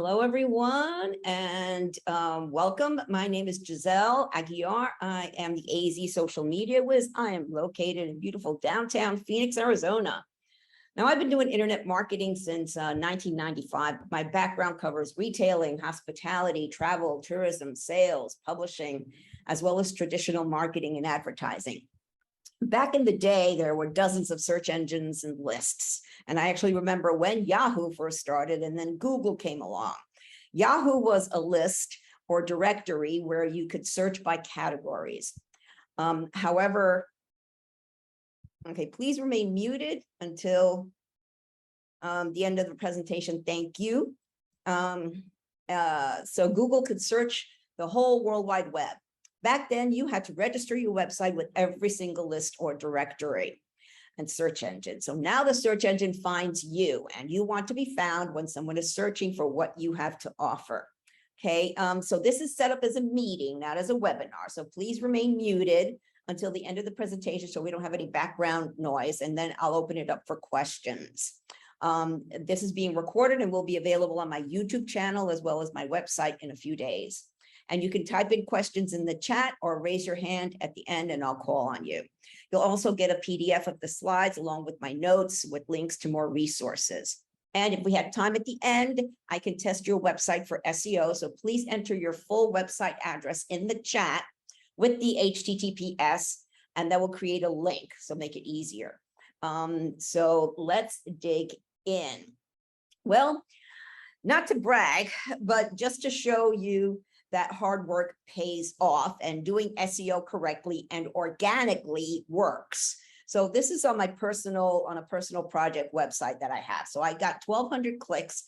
Hello, everyone, and welcome. My name is Giselle Aguiar. I am the AZ Social Media Whiz. I am located in beautiful downtown Phoenix, Arizona. Now, I've been doing internet marketing since 1995. My background covers retailing, hospitality, travel, tourism, sales, publishing, as well as traditional marketing and advertising. Back in the day, there were dozens of search engines and lists. And I actually remember when Yahoo first started and then Google came along. Yahoo was a list or directory where you could search by categories. However, okay, please remain muted until the end of the presentation. Thank you. So Google could search the whole World Wide Web. Back then, you had to register your website with every single list or directory and search engine. So now the search engine finds you, and you want to be found when someone is searching for what you have to offer. Okay, so this is set up as a meeting, not as a webinar. So please remain muted until the end of the presentation so we don't have any background noise, and then I'll open it up for questions. This is being recorded and will be available on my YouTube channel as well as my website in a few days. And you can type in questions in the chat or raise your hand at the end and I'll call on you. You'll also get a PDF of the slides along with my notes with links to more resources. And if we have time at the end, I can test your website for SEO. So please enter your full website address in the chat with the HTTPS, and that will create a link. So make it easier. So let's dig in. Well, not to brag, but just to show you that hard work pays off and doing SEO correctly and organically works. So this is on a personal project website that I have. So I got 1,200 clicks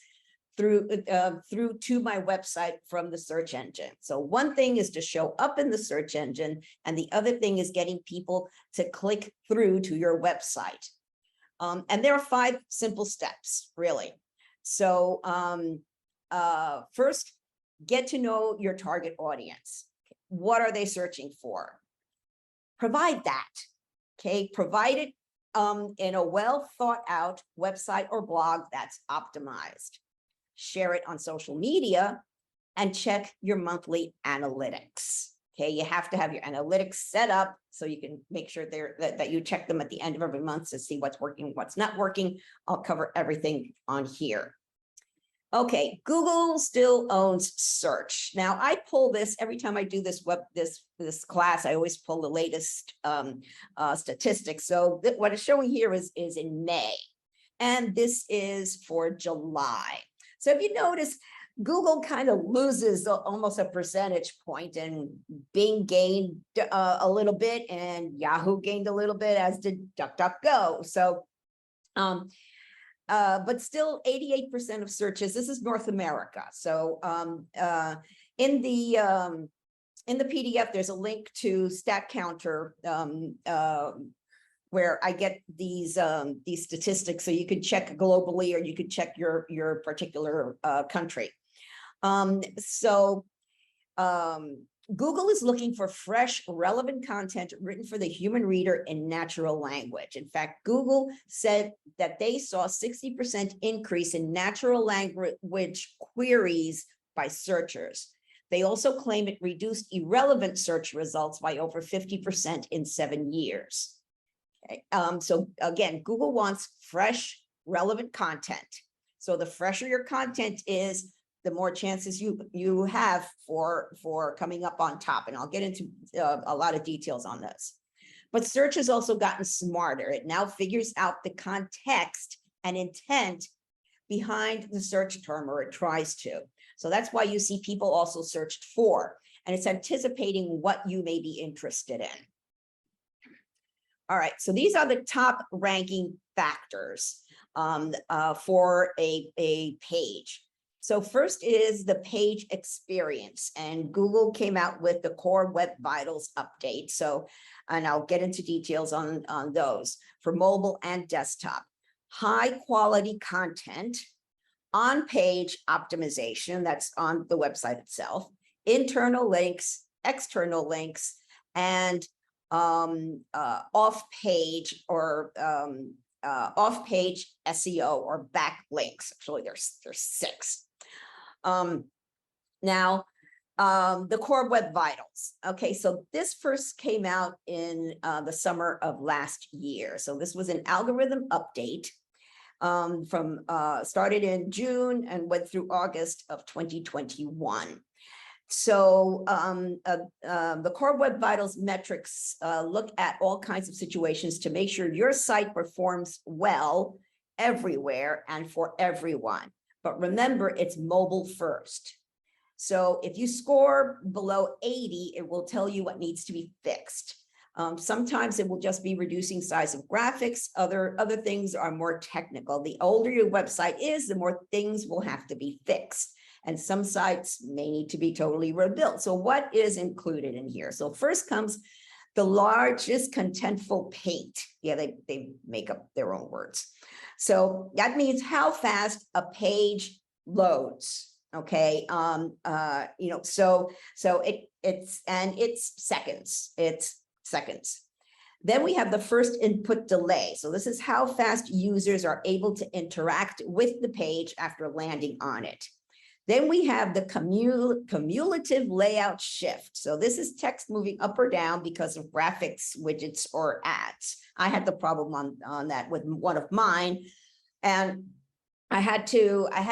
through to my website from the search engine. So one thing is to show up in the search engine, and the other thing is getting people to click through to your website. And there are 5 simple steps, really. So first, get to know your target audience. What are they searching for? Provide that, okay? Provide it in a well thought out website or blog that's optimized. Share it on social media and check your monthly analytics. Okay, you have to have your analytics set up so you can make sure that you check them at the end of every month to see what's working, what's not working. I'll cover everything on here. Okay, Google still owns search. Now I pull this every time I do this this class. I always pull the latest statistics. So what it's showing here is in May, and this is for July. So if you notice, Google kind of loses almost a percentage point, and Bing gained a little bit, and Yahoo gained a little bit, as did DuckDuckGo. So but still 88% of searches, this is North America. So in the PDF, there's a link to StatCounter where I get these statistics, so you could check globally or you could check your particular country. Google is looking for fresh, relevant content written for the human reader in natural language. In fact, Google said that they saw a 60% increase in natural language queries by searchers. They also claim it reduced irrelevant search results by over 50% in 7 years. Okay. So again, Google wants fresh, relevant content. So the fresher your content is, the more chances you have for coming up on top. And I'll get into a lot of details on this. But search has also gotten smarter. It now figures out the context and intent behind the search term, or it tries to. So that's why you see people also searched for, and it's anticipating what you may be interested in. All right, so these are the top ranking factors for a page. So first is the page experience, and Google came out with the Core Web Vitals update. So, and I'll get into details on those for mobile and desktop. High quality content, on-page optimization, that's on the website itself, internal links, external links, and off-page or off-page SEO or backlinks. Actually, there's 6. Now, the Core Web Vitals. Okay, so this first came out in the summer of last year. So this was an algorithm update started in June and went through August of 2021. So the Core Web Vitals metrics look at all kinds of situations to make sure your site performs well everywhere and for everyone. But remember, it's mobile first. So if you score below 80, it will tell you what needs to be fixed. Sometimes it will just be reducing size of graphics. Other things are more technical. The older your website is, the more things will have to be fixed. And some sites may need to be totally rebuilt. So what is included in here? So first comes the largest contentful paint. Yeah, they make up their own words. So that means how fast a page loads. Okay, so it's seconds. It's seconds. Then we have the first input delay. So this is how fast users are able to interact with the page after landing on it. Then we have the cumulative layout shift. So this is text moving up or down because of graphics, widgets, or ads. I had the problem on that with one of mine. And I had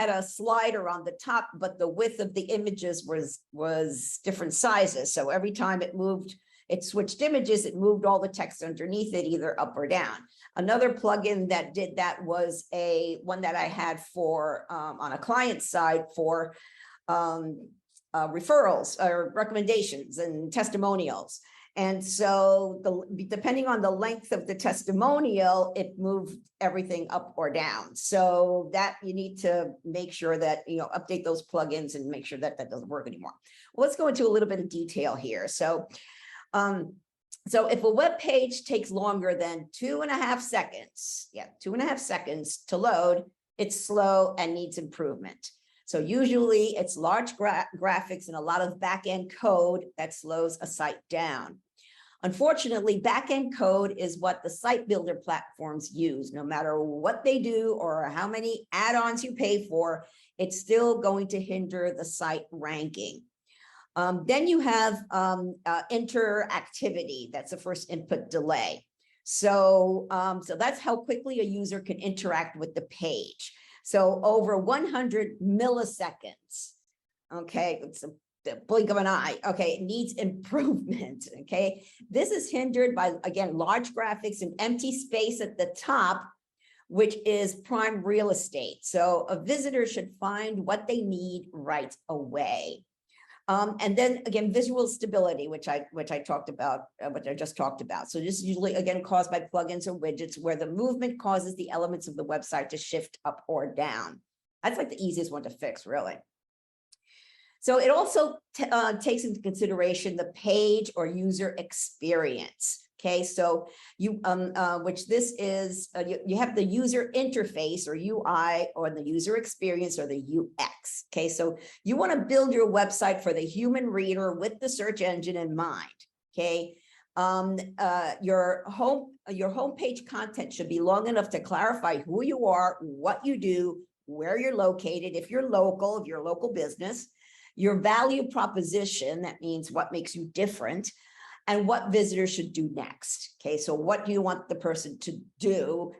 a slider on the top, but the width of the images was different sizes. So every time it switched images, it moved all the text underneath it, either up or down. Another plugin that did that was one that I had for on a client side for referrals or recommendations and testimonials. And so depending on the length of the testimonial, it moved everything up or down. So that you need to make sure that, update those plugins and make sure that that doesn't work anymore. Well, let's go into a little bit of detail here. So if a web page takes longer than 2.5 seconds, 2.5 seconds to load, it's slow and needs improvement. So usually it's large graphics and a lot of back-end code that slows a site down. Unfortunately, back-end code is what the site builder platforms use. No matter what they do or how many add-ons you pay for, it's still going to hinder the site ranking. Then you have interactivity. That's the first input delay. So that's how quickly a user can interact with the page. So over 100 milliseconds, okay, it's the blink of an eye, okay, it needs improvement, okay? This is hindered by, again, large graphics and empty space at the top, which is prime real estate. So a visitor should find what they need right away. And then again, visual stability, which I talked about, which I just talked about. So this is usually, again, caused by plugins or widgets where the movement causes the elements of the website to shift up or down. That's like the easiest one to fix, really. So it also takes into consideration the page or user experience. Okay, so you which this is you have the user interface or UI or the user experience or the UX. Okay, so you want to build your website for the human reader with the search engine in mind. Okay, your homepage content should be long enough to clarify who you are, what you do, where you're located, if you're a local business, your value proposition, that means what makes you different, and what visitors should do next. Okay, so what do you want the person to do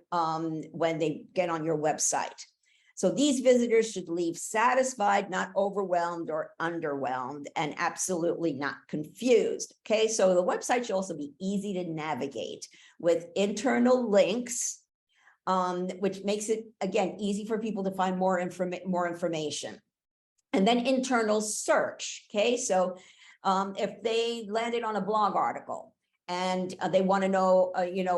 when they get on your website? So these visitors should leave satisfied, not overwhelmed or underwhelmed, and absolutely not confused. Okay, so the website should also be easy to navigate with internal links, which makes it, again, easy for people to find more information. And then internal search. Okay, so if they landed on a blog article and they want to know,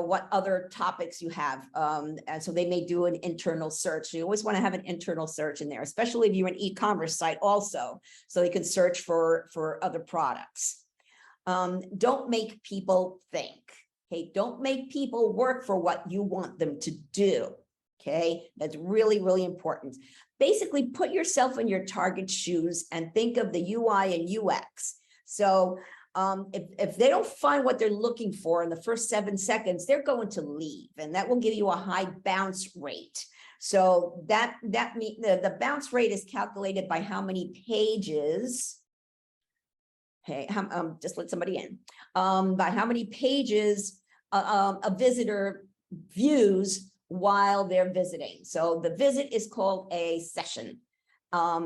what other topics you have, and so they may do an internal search. You always want to have an internal search in there, especially if you're an e-commerce site also, so they can search for other products. Don't make people think. Okay, don't make people work for what you want them to do. Okay, that's really, really important. Basically, put yourself in your target's shoes and think of the UI and UX. So if they don't find what they're looking for in the first 7 seconds, they're going to leave, and that will give you a high bounce rate. So the bounce rate is calculated by how many pages. Hey, just let somebody in. By how many pages a visitor views while they're visiting. So the visit is called a session. Yeah,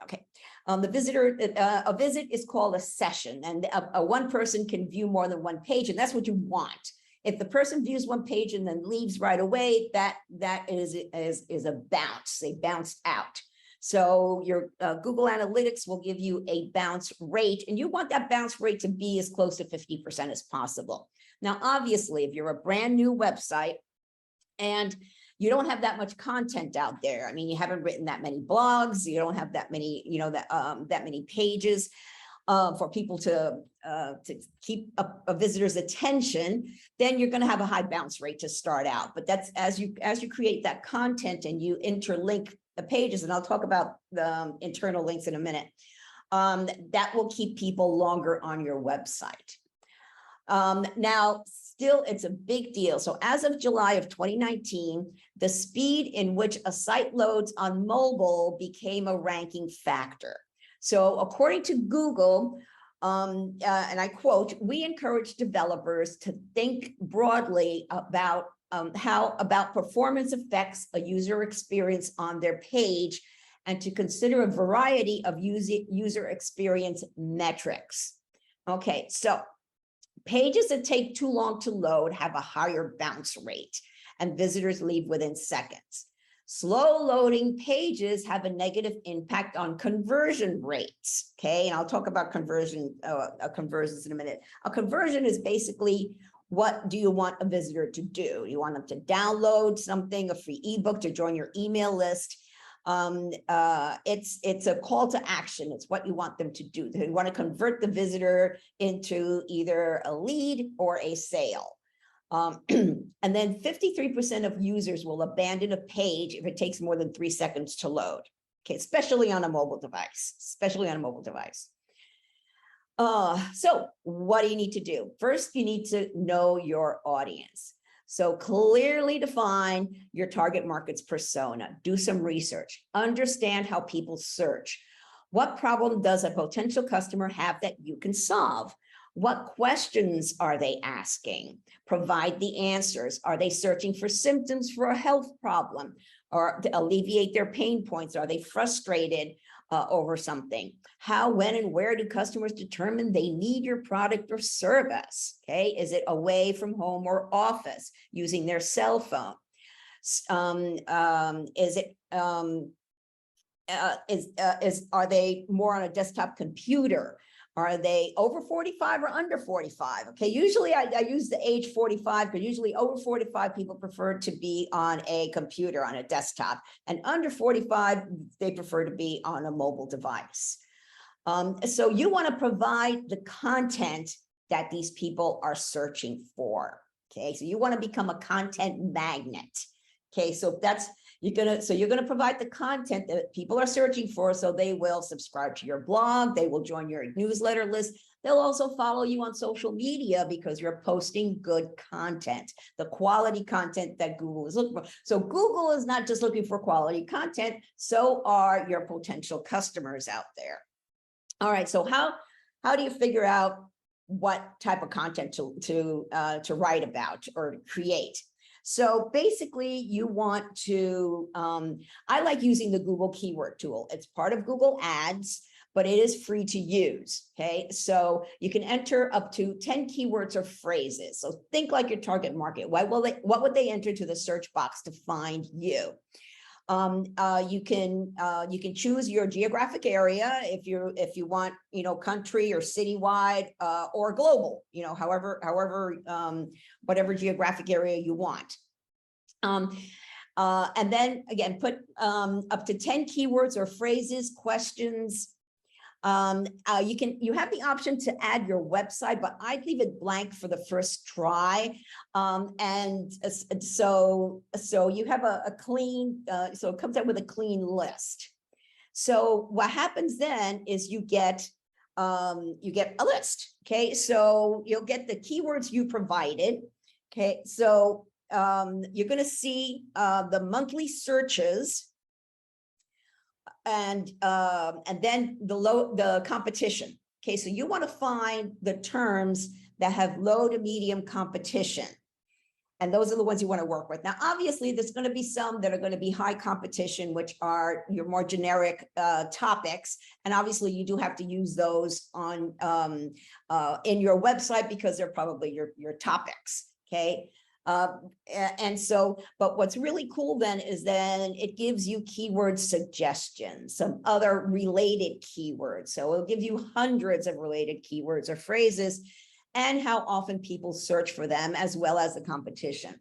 okay. A visit is called a session, and a one person can view more than one page, and that's what you want. If the person views one page and then leaves right away, that is a bounce. They bounced out. So your Google Analytics will give you a bounce rate, and you want that bounce rate to be as close to 50% as possible. Now, obviously, if you're a brand new website and you don't have that much content out there, I mean, you haven't written that many blogs, you don't have that many, that many pages for people to keep a visitor's attention, then you're going to have a high bounce rate to start out. But that's as you create that content and you interlink the pages, and I'll talk about the internal links in a minute, that will keep people longer on your website. Now, still, it's a big deal. So as of July of 2019, the speed in which a site loads on mobile became a ranking factor. So according to Google, and I quote, "We encourage developers to think broadly about how performance affects a user experience on their page, and to consider a variety of user experience metrics." Okay, so pages that take too long to load have a higher bounce rate, and visitors leave within seconds. Slow loading pages have a negative impact on conversion rates. Okay, and I'll talk about conversions in a minute. A conversion is basically, what do you want a visitor to do? You want them to download something, a free ebook, to join your email list. It's a call to action. It's what you want them to do. You want to convert the visitor into either a lead or a sale. And then 53% of users will abandon a page if it takes more than 3 seconds to load. Okay, especially on a mobile device, So what do you need to do? First, you need to know your audience. So clearly define your target market's persona. Do some research. Understand how people search. What problem does a potential customer have that you can solve? What questions are they asking? Provide the answers. Are they searching for symptoms for a health problem or to alleviate their pain points? Are they frustrated over something? How, when, and where do customers determine they need your product or service? Okay, is it away from home or office, using their cell phone? Are they more on a desktop computer? Are they over 45 or under 45? Okay, usually I use the age 45, but usually over 45 people prefer to be on a computer, on a desktop, and under 45, they prefer to be on a mobile device. So you want to provide the content that these people are searching for. Okay, so you want to become a content magnet. Okay, so you're gonna provide the content that people are searching for, so they will subscribe to your blog, they will join your newsletter list, they'll also follow you on social media because you're posting good content, the quality content that Google is looking for. So Google is not just looking for quality content, so are your potential customers out there. All right, so how do you figure out what type of content to write about or create? So basically you want to, I like using the Google keyword tool. It's part of Google Ads, but it is free to use, okay? So you can enter up to 10 keywords or phrases. So think like your target market. What would they enter to the search box to find you? You can choose your geographic area if you want, country or citywide, or global, however, whatever geographic area you want. And then again, put up to 10 keywords or phrases, questions. You have the option to add your website, but I'd leave it blank for the first try. So you have a clean, so it comes out with a clean list. So what happens then is you get a list. Okay, so you'll get the keywords you provided. Okay, so you're going to see the monthly searches and then the competition. Okay, so you want to find the terms that have low to medium competition. And those are the ones you want to work with. Now, obviously, there's going to be some that are going to be high competition, which are your more generic topics. And obviously, you do have to use those on in your website because they're probably your topics. Okay. And so, but what's really cool then is then it gives you keyword suggestions, some other related keywords. So it'll give you hundreds of related keywords or phrases and how often people search for them, as well as the competition.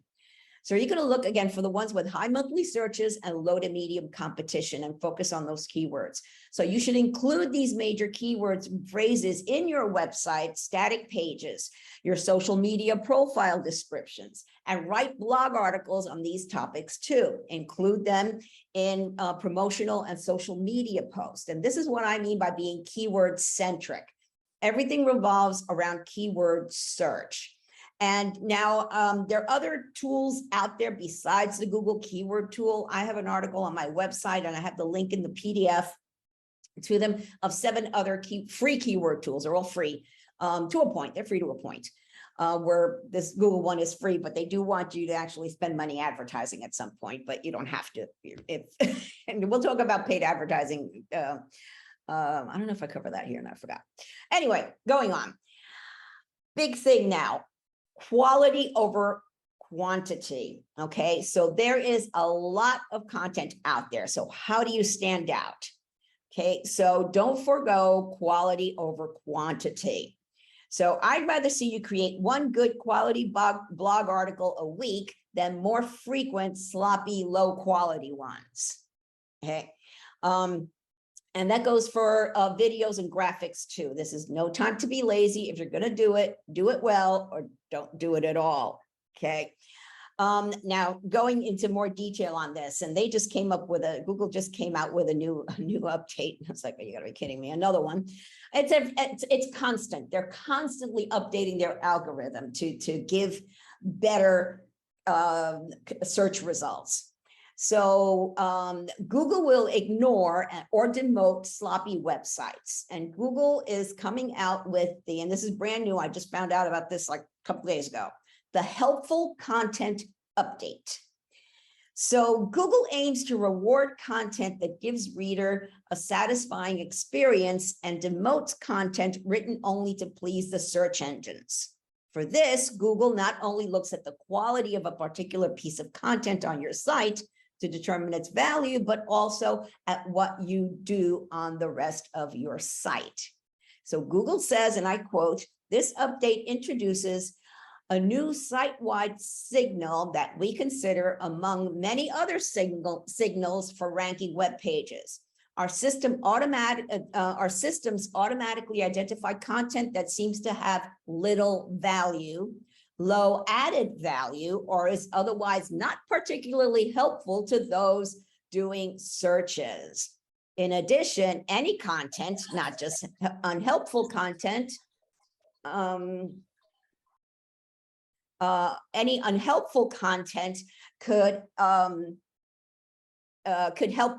So you're going to look again for the ones with high monthly searches and low to medium competition and focus on those keywords. So you should include these major keywords and phrases in your website, static pages, your social media profile descriptions, and write blog articles on these topics too. Include them in promotional and social media posts. And this is what I mean by being keyword centric. Everything revolves around keyword search. And now there are other tools out there besides the Google keyword tool. I have an article on my website and I have the link in the PDF to them of 7 other free keyword tools. They're all free to a point. They're free to a point where this Google one is free, but they do want you to actually spend money advertising at some point, but you don't have to. And we'll talk about paid advertising. I don't know if I cover that here and I forgot. Anyway, going on. Big thing now. Quality over quantity. Okay, so there is a lot of content out there. So how do you stand out? Okay, so don't forgo quality over quantity. So I'd rather see you create one good quality blog article a week than more frequent, sloppy, low quality ones. Okay. And that goes for videos and graphics too. This is no time to be lazy. If you're going to do it well, or don't do it at all. Okay. Now going into more detail on this, and they just came up with Google just came out with a new update. I was like, oh, you gotta be kidding me. Another one. It's constant. They're constantly updating their algorithm to give better search results. So Google will ignore or demote sloppy websites. And Google is coming out with and this is brand new, I just found out about this like a couple days ago, the helpful content update. So Google aims to reward content that gives reader a satisfying experience and demotes content written only to please the search engines. For this, Google not only looks at the quality of a particular piece of content on your site to determine its value, but also at what you do on the rest of your site. So Google says, and I quote, "This update introduces a new site-wide signal that we consider among many other signals for ranking web pages. Our systems automatically identify content that seems to have little value, low added value, or is otherwise not particularly helpful to those doing searches. In addition, any content, not just unhelpful content, any unhelpful content could help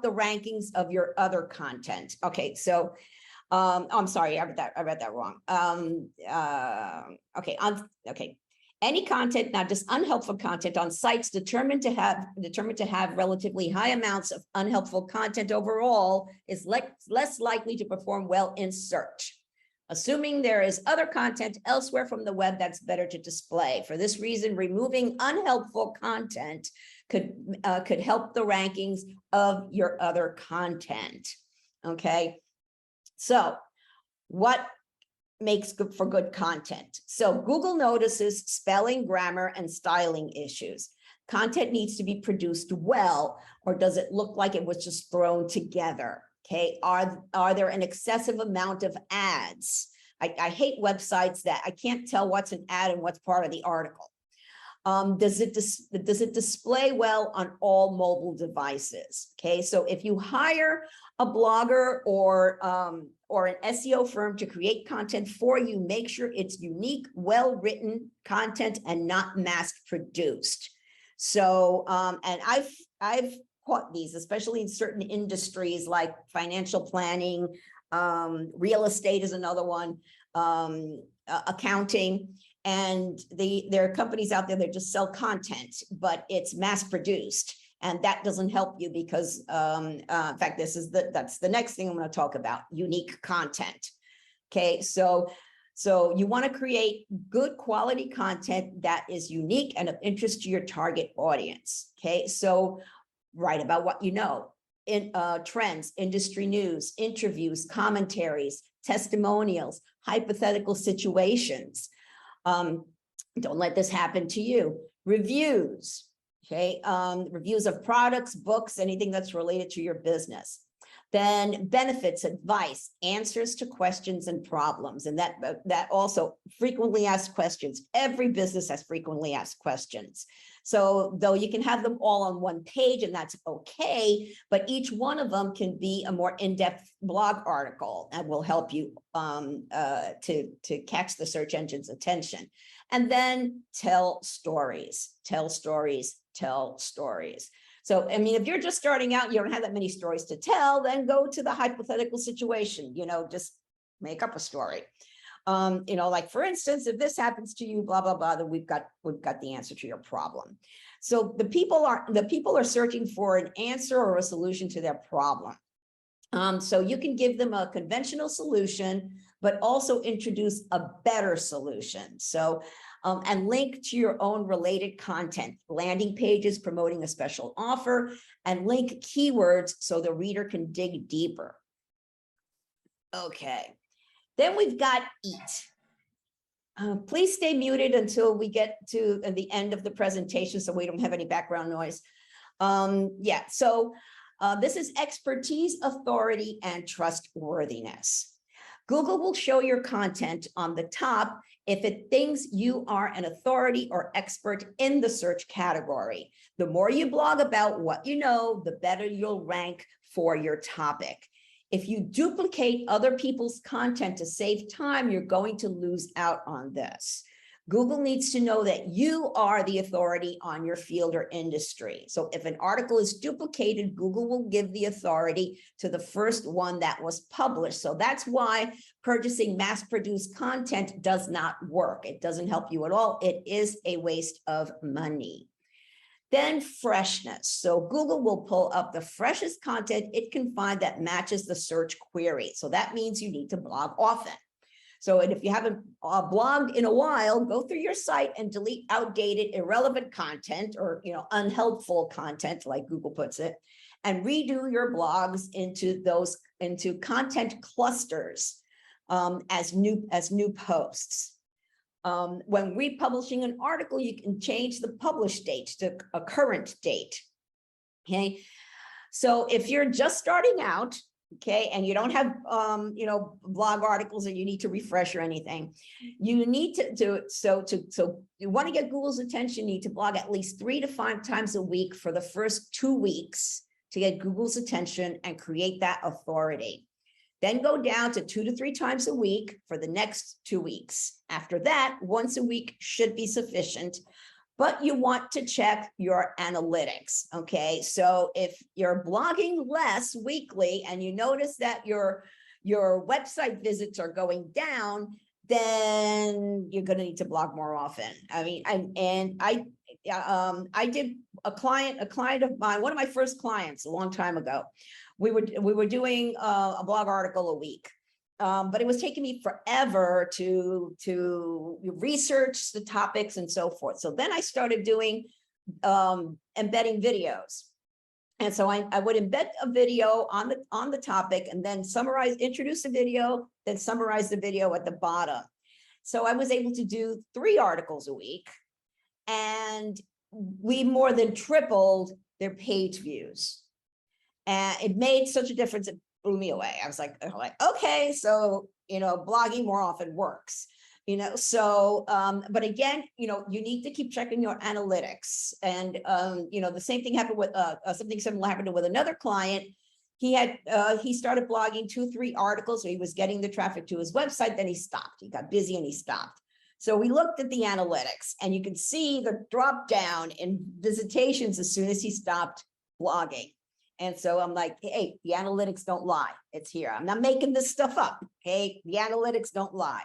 the rankings of your other content." Okay, so I'm sorry, I read that wrong. Okay. Any content, not just unhelpful content, on sites determined to have relatively high amounts of unhelpful content overall is less likely to perform well in search, assuming there is other content elsewhere from the web that's better to display. For this reason, removing unhelpful content could help the rankings of your other content. Okay, so what makes for good content? So Google notices spelling, grammar, and styling issues. Content needs to be produced well, or does it look like it was just thrown together? Okay, are there an excessive amount of ads? I hate websites that I can't tell what's an ad and what's part of the article. Does it display well on all mobile devices? Okay, so if you hire a blogger or an SEO firm to create content for you, make sure it's unique, well-written content and not mass produced. So, and I've caught these, especially in certain industries like financial planning, real estate is another one, accounting, and there are companies out there that just sell content, but it's mass produced. And that doesn't help you because, in fact, that's the next thing I'm going to talk about, unique content. Okay, so you want to create good quality content that is unique and of interest to your target audience. Okay, so write about what you know, in trends, industry news, interviews, commentaries, testimonials, hypothetical situations. Don't let this happen to you. Reviews, okay, reviews of products, books, anything that's related to your business. Then benefits, advice, answers to questions and problems. And that also frequently asked questions. Every business has frequently asked questions. So though you can have them all on one page and that's okay, but each one of them can be a more in-depth blog article that will help you to catch the search engine's attention. And then tell stories, tell stories, tell stories. So, I mean, if you're just starting out, you don't have that many stories to tell, then go to the hypothetical situation, just make up a story. Like for instance, if this happens to you, blah, blah, blah, then we've got the answer to your problem. So the people are searching for an answer or a solution to their problem. So you can give them a conventional solution, but also introduce a better solution. So, and link to your own related content, landing pages promoting a special offer, and link keywords so the reader can dig deeper. Okay, then we've got eat. Please stay muted until we get to the end of the presentation so we don't have any background noise. This is expertise, authority, and trustworthiness. Google will show your content on the top if it thinks you are an authority or expert in the search category. The more you blog about what you know, the better you'll rank for your topic. If you duplicate other people's content to save time, you're going to lose out on this. Google needs to know that you are the authority on your field or industry. So if an article is duplicated, Google will give the authority to the first one that was published. So that's why purchasing mass-produced content does not work. It doesn't help you at all. It is a waste of money. Then freshness. So Google will pull up the freshest content it can find that matches the search query. So that means you need to blog often. So, and if you haven't blogged in a while, go through your site and delete outdated, irrelevant content or unhelpful content, like Google puts it, and redo your blogs into content clusters as new posts. When republishing an article, you can change the published date to a current date. Okay, so if you're just starting out, okay, and you don't have blog articles and you need to refresh or anything, you need so you want to get Google's attention, you need to blog at least 3 to 5 times a week for the first 2 weeks to get Google's attention and create that authority. Then go down to 2 to 3 times a week for the next 2 weeks. After that, once a week should be sufficient. But you want to check your analytics, okay? So if you're blogging less weekly and you notice that your website visits are going down, then you're going to need to blog more often. I mean, I did a client of mine, one of my first clients a long time ago. We were doing a blog article a week. But it was taking me forever to research the topics and so forth. So then I started doing embedding videos. And so I would embed a video on the topic and then introduce the video, then summarize the video at the bottom. So I was able to do 3 articles a week, and we more than tripled their page views. And it made such a difference. It blew me away. I was like, okay, so, blogging more often works, so, but again, you need to keep checking your analytics. And, the same thing happened with, something similar happened with another client. He started blogging 2-3 articles. So he was getting the traffic to his website. Then he stopped. He got busy and he stopped. So we looked at the analytics and you can see the drop down in visitations as soon as he stopped blogging. And so I'm like, hey, the analytics don't lie. It's here. I'm not making this stuff up. Okay, the analytics don't lie.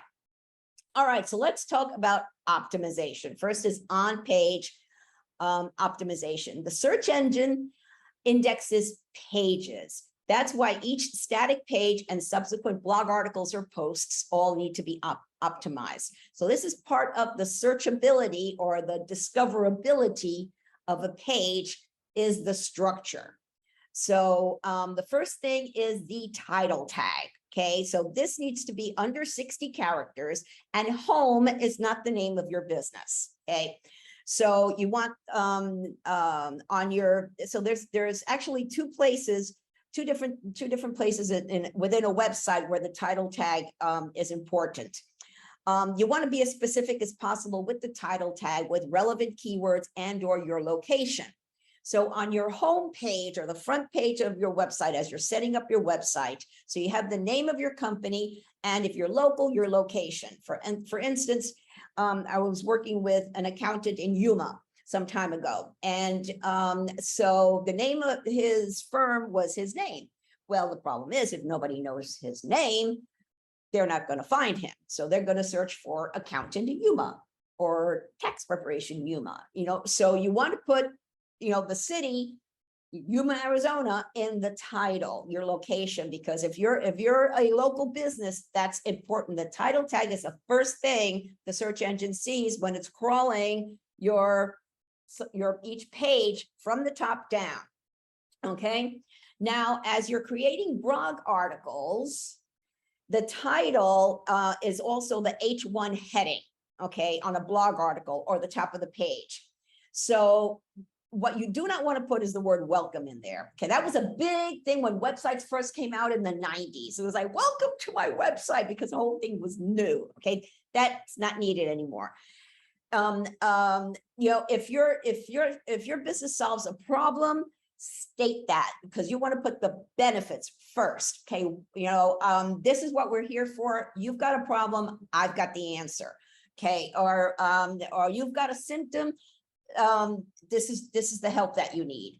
All right, so let's talk about optimization. First is on-page optimization. The search engine indexes pages. That's why each static page and subsequent blog articles or posts all need to be optimized. So this is part of the searchability or the discoverability of a page is the structure. So the first thing is the title tag. Okay, so this needs to be under 60 characters and home is not the name of your business. Okay, so you want on your, so there's actually two different places within a website where the title tag is important. You want to be as specific as possible with the title tag with relevant keywords and or your location. So on your home page or the front page of your website, as you're setting up your website, so you have the name of your company, and if you're local, your location. For instance, I was working with an accountant in Yuma some time ago, and so the name of his firm was his name. Well, the problem is if nobody knows his name, they're not going to find him. So they're going to search for accountant in Yuma or tax preparation Yuma. So you want to put the city, Yuma, Arizona, in the title, your location, because if you're a local business, that's important. The title tag is the first thing the search engine sees when it's crawling your each page from the top down. Okay. Now, as you're creating blog articles, the title is also the H1 heading, okay, on a blog article or the top of the page. So what you do not want to put is the word welcome in there. Okay, that was a big thing when websites first came out in the 90s. It was like, welcome to my website, because the whole thing was new. Okay, that's not needed anymore. If your business solves a problem, state that, because you want to put the benefits first. Okay, this is what we're here for. You've got a problem, I've got the answer. Okay, or you've got a symptom. This is the help that you need.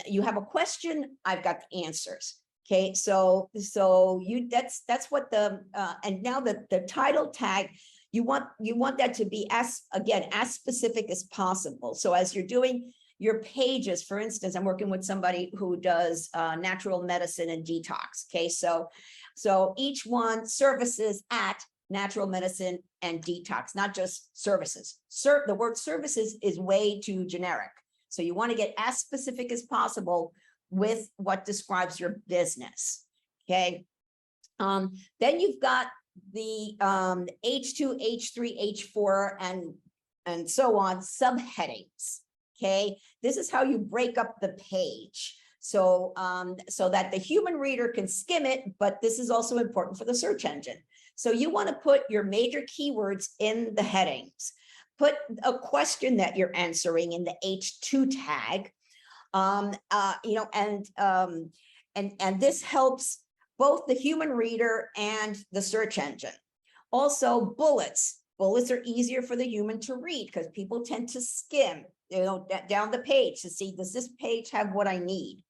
You have a question, I've got the answers. Okay, so that's what the and now the title tag, you want that to be as specific as possible. So as you're doing your pages, for instance, I'm working with somebody who does natural medicine and detox. Okay, so each one services at natural medicine and detox, not just services. The word services is way too generic. So you want to get as specific as possible with what describes your business. Okay. Then you've got the H2, H3, H4, and so on subheadings. Okay. This is how you break up the page. So that the human reader can skim it, but this is also important for the search engine. So you want to put your major keywords in the headings, put a question that you're answering in the H2 tag, and this helps both the human reader and the search engine. Also, bullets are easier for the human to read because people tend to skim, down the page to see, does this page have what I need?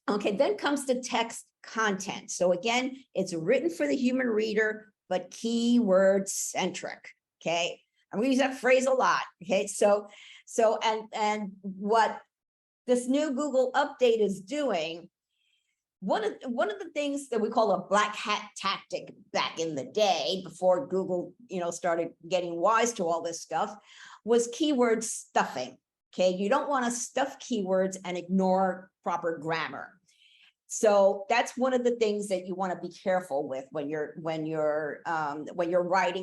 Okay, then comes the text content. So again, it's written for the human reader, but keyword centric. Okay, I'm going to use that phrase a lot. Okay, so and what this new Google update is doing, one of the things that we call a black hat tactic back in the day, before Google started getting wise to all this stuff, was keyword stuffing. Okay, you don't want to stuff keywords and ignore proper grammar. So that's one of the things that you want to be careful with when you're writing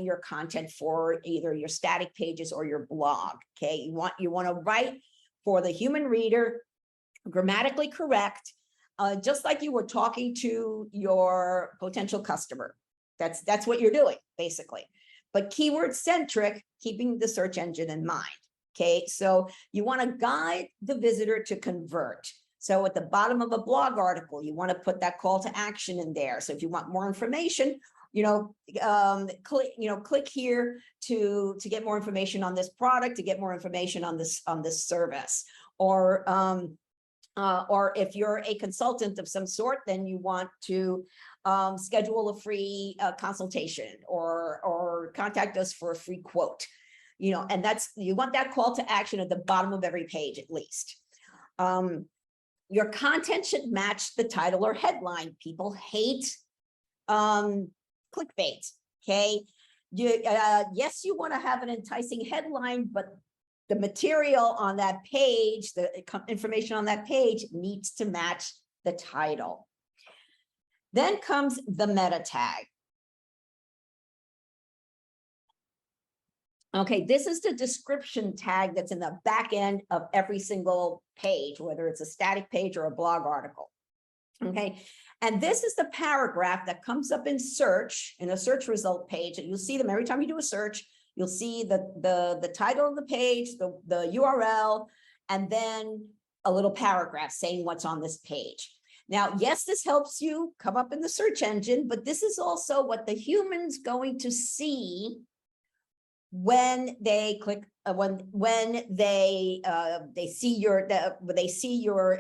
your content for either your static pages or your blog. Okay, you want to write for the human reader, grammatically correct, just like you were talking to your potential customer. That's what you're doing basically, but keyword centric, keeping the search engine in mind. Okay, so you want to guide the visitor to convert. So at the bottom of a blog article, you want to put that call to action in there. So if you want more information, click here to get more information on this product, to get more information on this service. Or if you're a consultant of some sort, then you want to schedule a free consultation or contact us for a free quote. And you want that call to action at the bottom of every page at least. Your content should match the title or headline. People hate clickbait. Okay. Yes, you want to have an enticing headline, but the material on that page, the information on that page needs to match the title. Then comes the meta tag. Okay, this is the description tag that's in the back end of every single page, whether it's a static page or a blog article. Okay, and this is the paragraph that comes up in search, in a search result page, and you'll see them every time you do a search. You'll see the title of the page, the URL, and then a little paragraph saying what's on this page. Now, yes, this helps you come up in the search engine, but this is also what the human's going to see when they click, when they see your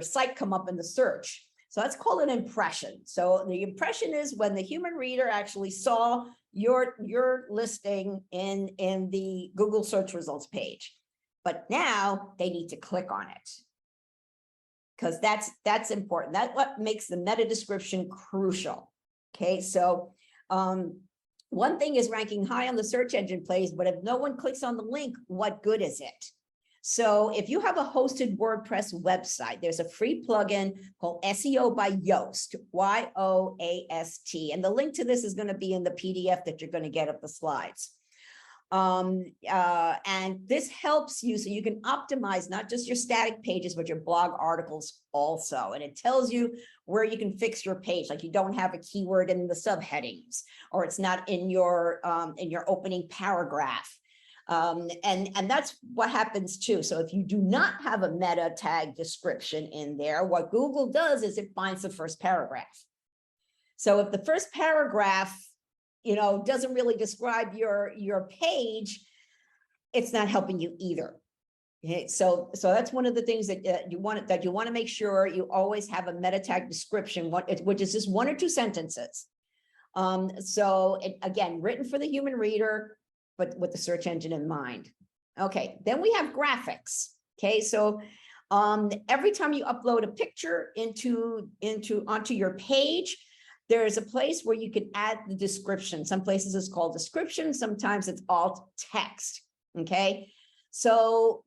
site come up in the search. So that's called an impression. So the impression is when the human reader actually saw your listing in the Google search results page. But now they need to click on it, because that's important. That's what makes the meta description crucial. Okay, so one thing is ranking high on the search engine plays, but if no one clicks on the link, what good is it? So if you have a hosted WordPress website, there's a free plugin called SEO by Yoast, Y-O-A-S-T. And the link to this is going to be in the PDF that you're going to get of the slides. And this helps you so you can optimize not just your static pages, but your blog articles also. And it tells you where you can fix your page, like you don't have a keyword in the subheadings, or it's not in your opening paragraph. And that's what happens too. So if you do not have a meta tag description in there, what Google does is it finds the first paragraph. So if the first paragraph, doesn't really describe your page, it's not helping you either. Okay, so that's one of the things that you want to make sure you always have a meta tag description, which is just 1 or 2 sentences. So again, written for the human reader, but with the search engine in mind. Okay, then we have graphics. Okay, so every time you upload a picture onto your page, there is a place where you can add the description. Some places it's called description, sometimes it's alt text. Okay, so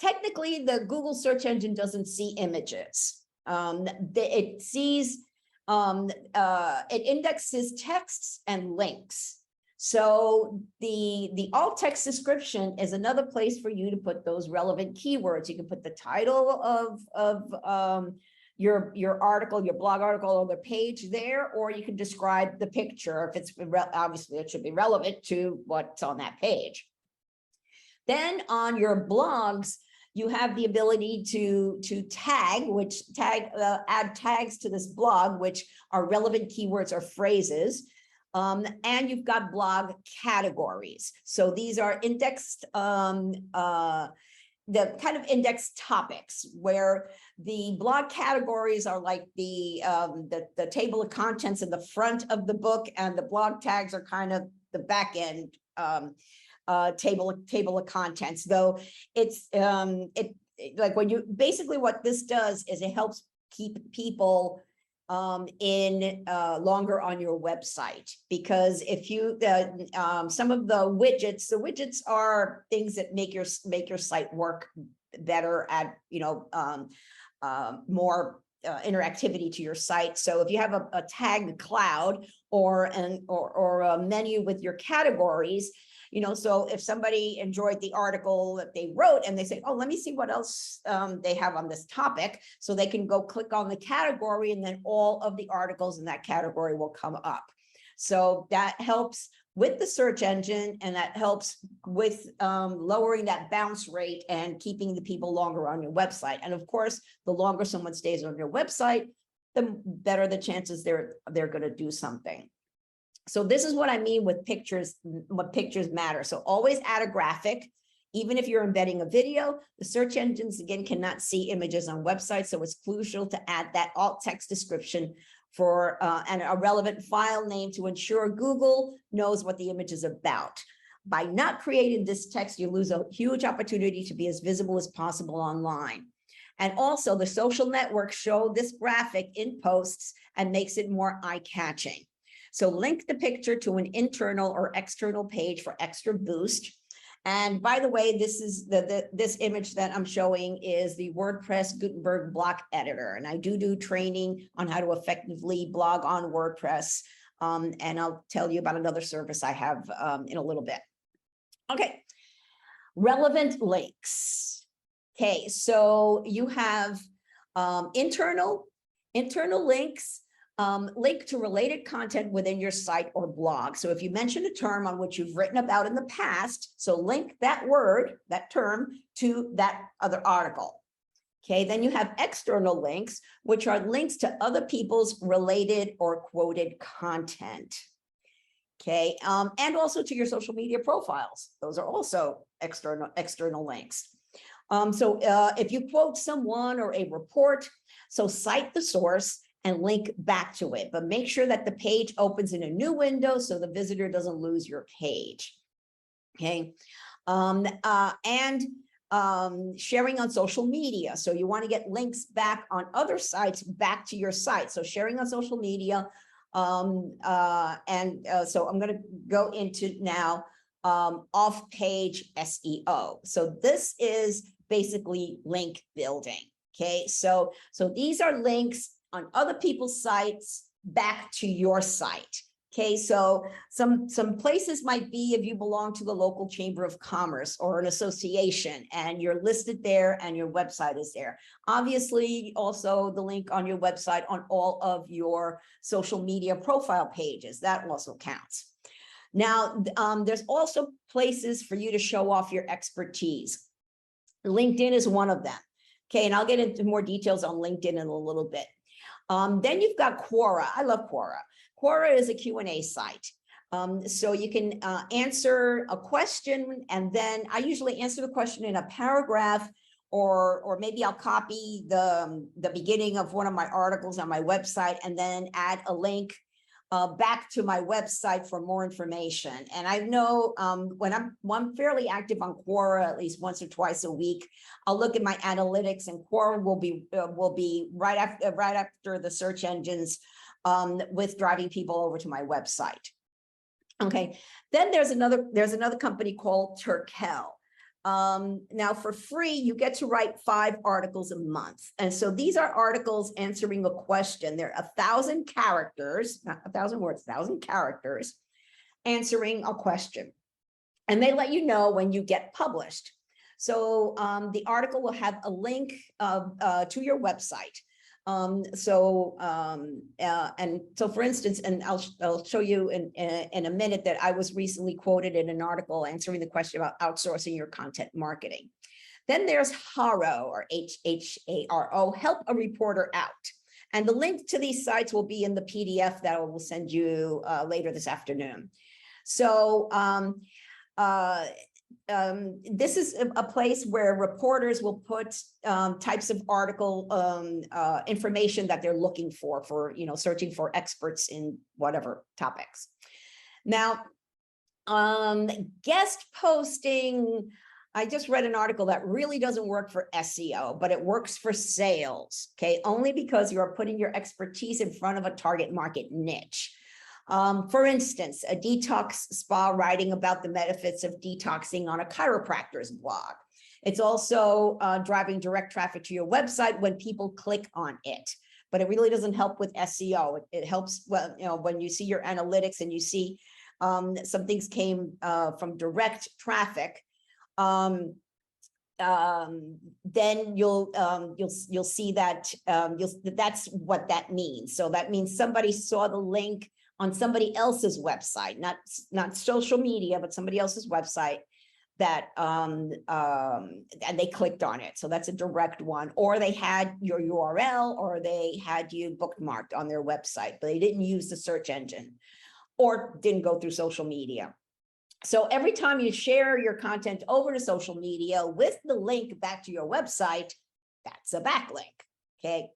technically the Google search engine doesn't see images. It sees, it indexes texts and links. So the alt text description is another place for you to put those relevant keywords. You can put the title of your article, your blog article, or the page there, or you can describe the picture if it's obviously it should be relevant to what's on that page. Then on your blogs, you have the ability to add tags to this blog, which are relevant keywords or phrases. And you've got blog categories. So these are indexed, the kind of indexed topics where the blog categories are like the table of contents in the front of the book, and the blog tags are kind of the back end table of contents. Though it's like when you basically what this does is it helps keep people longer on your website, because if you some of the widgets are things that make your site work better at more interactivity to your site. So if you have a tagged cloud or a menu with your categories, so if somebody enjoyed the article that they wrote and they say, oh, let me see what else they have on this topic, so they can go click on the category, and then all of the articles in that category will come up. So that helps with the search engine, and that helps with lowering that bounce rate and keeping the people longer on your website. And of course, the longer someone stays on your website, the better the chances they're going to do something. So this is what I mean with pictures, what pictures matter. So always add a graphic. Even if you're embedding a video, the search engines, again, cannot see images on websites. So it's crucial to add that alt text description for and a relevant file name to ensure Google knows what the image is about. By not creating this text, you lose a huge opportunity to be as visible as possible online. And also the social networks show this graphic in posts and makes it more eye-catching. So link the picture to an internal or external page for extra boost. And by the way, this is this image that I'm showing is the WordPress Gutenberg block editor. And I do training on how to effectively blog on WordPress. And I'll tell you about another service I have in a little bit. Okay, relevant links. Okay, so you have internal links, link to related content within your site or blog. So if you mention a term on which you've written about in the past, so link that word, that term, to that other article. Okay, then you have external links, which are links to other people's related or quoted content. Okay, and also to your social media profiles. Those are also external links. If you quote someone or a report, so cite the source and link back to it, but make sure that the page opens in a new window so the visitor doesn't lose your page. Okay, sharing on social media. So you want to get links back on other sites back to your site. So sharing on social media. So I'm going to go into now off-page SEO. So this is basically link building. Okay, so these are links on other people's sites back to your site. Okay, so some places might be if you belong to the local chamber of commerce or an association and you're listed there and your website is there. Obviously, also the link on your website on all of your social media profile pages, that also counts. Now, there's also places for you to show off your expertise. LinkedIn is one of them. Okay, and I'll get into more details on LinkedIn in a little bit. Then you've got Quora. I love Quora. Quora is a Q&A site. So you can answer a question, and then I usually answer the question in a paragraph, or maybe I'll copy the beginning of one of my articles on my website and then add a link back to my website for more information. And I know when I'm fairly active on Quora at least once or twice a week, I'll look at my analytics, and Quora will be right after the search engines with driving people over to my website. Okay, then there's another company called Turkel. Now for free, you get to write 5 articles a month. And so these are articles answering a question. They're 1,000 characters, not 1,000 words, 1,000 characters answering a question. And they let you know when you get published. So the article will have a link to your website. And so for instance, and I'll show you in a minute that I was recently quoted in an article answering the question about outsourcing your content marketing. Then there's Haro, or H-A-R-O, help a reporter out. And the link to these sites will be in the PDF that I will send you later this afternoon. So this is a place where reporters will put types of article information that they're looking for searching for experts in whatever topics. Now, guest posting, I just read an article that really doesn't work for SEO, but it works for sales, okay? Only because you're putting your expertise in front of a target market niche. For instance, a detox spa writing about the benefits of detoxing on a chiropractor's blog. It's also driving direct traffic to your website when people click on it, but it really doesn't help with SEO. It helps, well, when you see your analytics and you see some things came from direct traffic, then you'll see that that's what that means. So that means somebody saw the link on somebody else's website, not social media, but somebody else's website, that and they clicked on it. So that's a direct one. Or they had your URL, or they had you bookmarked on their website, but they didn't use the search engine. or didn't go through social media. So every time you share your content over to social media with the link back to your website, that's a backlink, okay?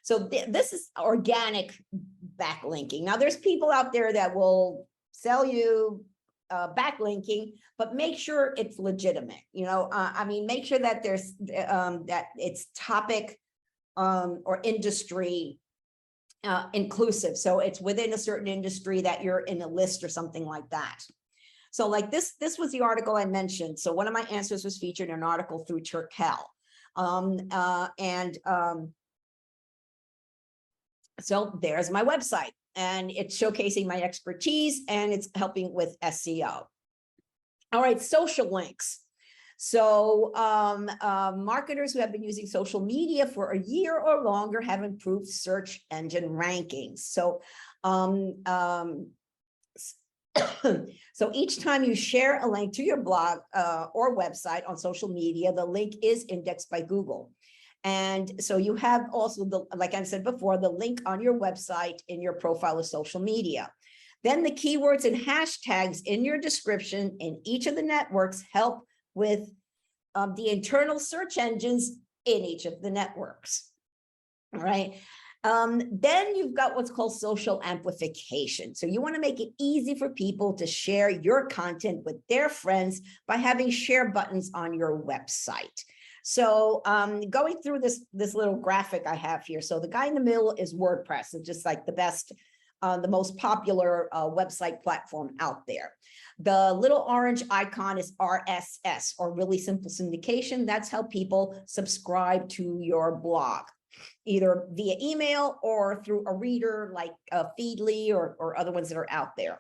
So this is organic backlinking. Now there's people out there that will sell you backlinking, but make sure it's legitimate. I mean, make sure that there's that it's topic or industry inclusive. So it's within a certain industry that you're in a list or something like that. So like this was the article I mentioned. So one of my answers was featured in an article through Turkel. So there's my website, and it's showcasing my expertise, and it's helping with SEO. All right, social links. So marketers who have been using social media for a year or longer have improved search engine rankings. So so each time you share a link to your blog or website on social media, the link is indexed by Google. And so you have also, like I said before, the link on your website in your profile of social media. Then the keywords and hashtags in your description in each of the networks help with the internal search engines in each of the networks. All right. Then you've got what's called social amplification. So you want to make it easy for people to share your content with their friends by having share buttons on your website. So going through this little graphic I have here. So the guy in the middle is WordPress. It's just like the best, the most popular website platform out there. The little orange icon is RSS, or really simple syndication. That's how people subscribe to your blog, either via email or through a reader like Feedly or other ones that are out there.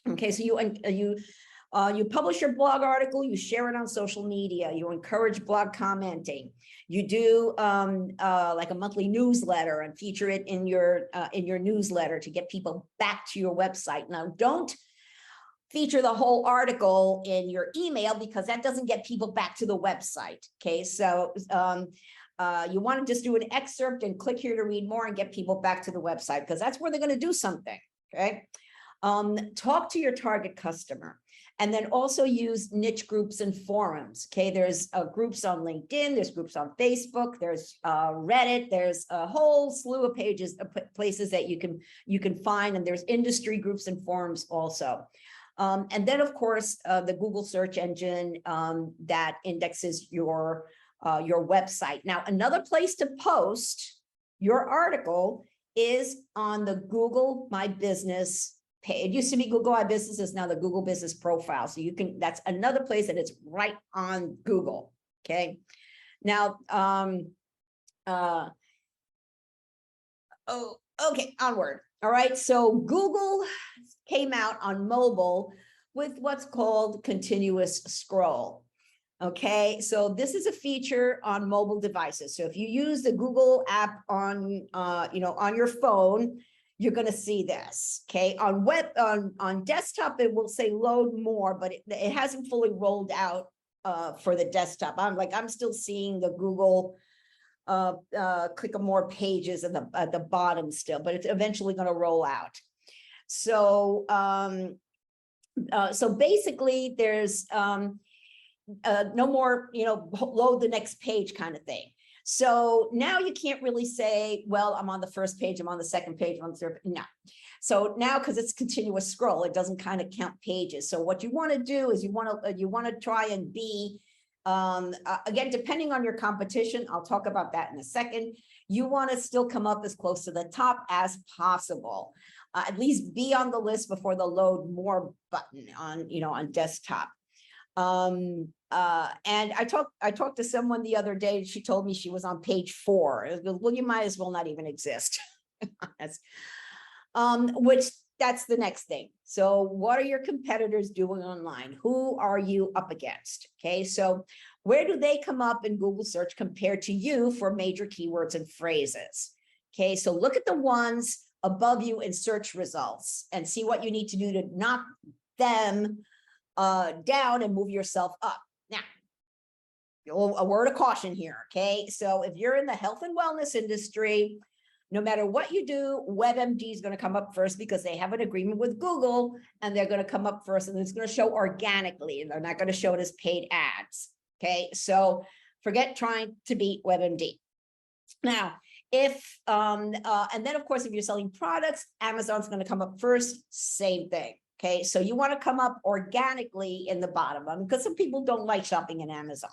Okay, so you publish your blog article, you share it on social media, you encourage blog commenting, you do like a monthly newsletter and feature it in your newsletter to get people back to your website. Now, don't feature the whole article in your email, because that doesn't get people back to the website. Okay, so you want to just do an excerpt and click here to read more and get people back to the website, because that's where they're going to do something. Okay, talk to your target customer, and then also use niche groups and forums. Okay, there's groups on LinkedIn, there's groups on Facebook, there's Reddit, there's a whole slew of pages, places that you can find, and there's industry groups and forums also. And then, of course, the Google search engine that indexes your website. Now, another place to post your article is on the Google My Business page. It used to be Google My Business, is now the Google Business Profile. So you can, that's another place that it's right on Google. Okay. Now, okay, onward. All right. So Google came out on mobile with what's called continuous scroll. Okay, so this is a feature on mobile devices. So if you use the Google app on on your phone, you're going to see this. Okay, on desktop it will say load more, but it hasn't fully rolled out for the desktop. I'm still seeing the Google click on more pages at the bottom still, but it's eventually going to roll out. So so basically there's no more, load the next page kind of thing. So now you can't really say, well, I'm on the first page, I'm on the second page, I'm on the third. No. So now, because it's continuous scroll, it doesn't kind of count pages. So what you want to do is you want to try and be, again, depending on your competition, I'll talk about that in a second. You want to still come up as close to the top as possible. At least be on the list before the load more button on, on desktop. And I talked to someone the other day. She told me she was on page 4. Well, you might as well not even exist. Which that's the next thing. So what are your competitors doing online? Who are you up against? Okay, so where do they come up in Google search compared to you for major keywords and phrases? Okay, so look at the ones above you in search results and see what you need to do to knock them down and move yourself up. Now, a word of caution here. Okay, so if you're in the health and wellness industry, No matter what you do, WebMD is going to come up first because they have an agreement with Google and they're going to come up first, and it's going to show organically and they're not going to show it as paid ads. Okay, so forget trying to beat WebMD. Now, if and then of course, if you're selling products, Amazon's going to come up first, same thing. Okay, so you want to come up organically in the bottom, because some people don't like shopping in Amazon.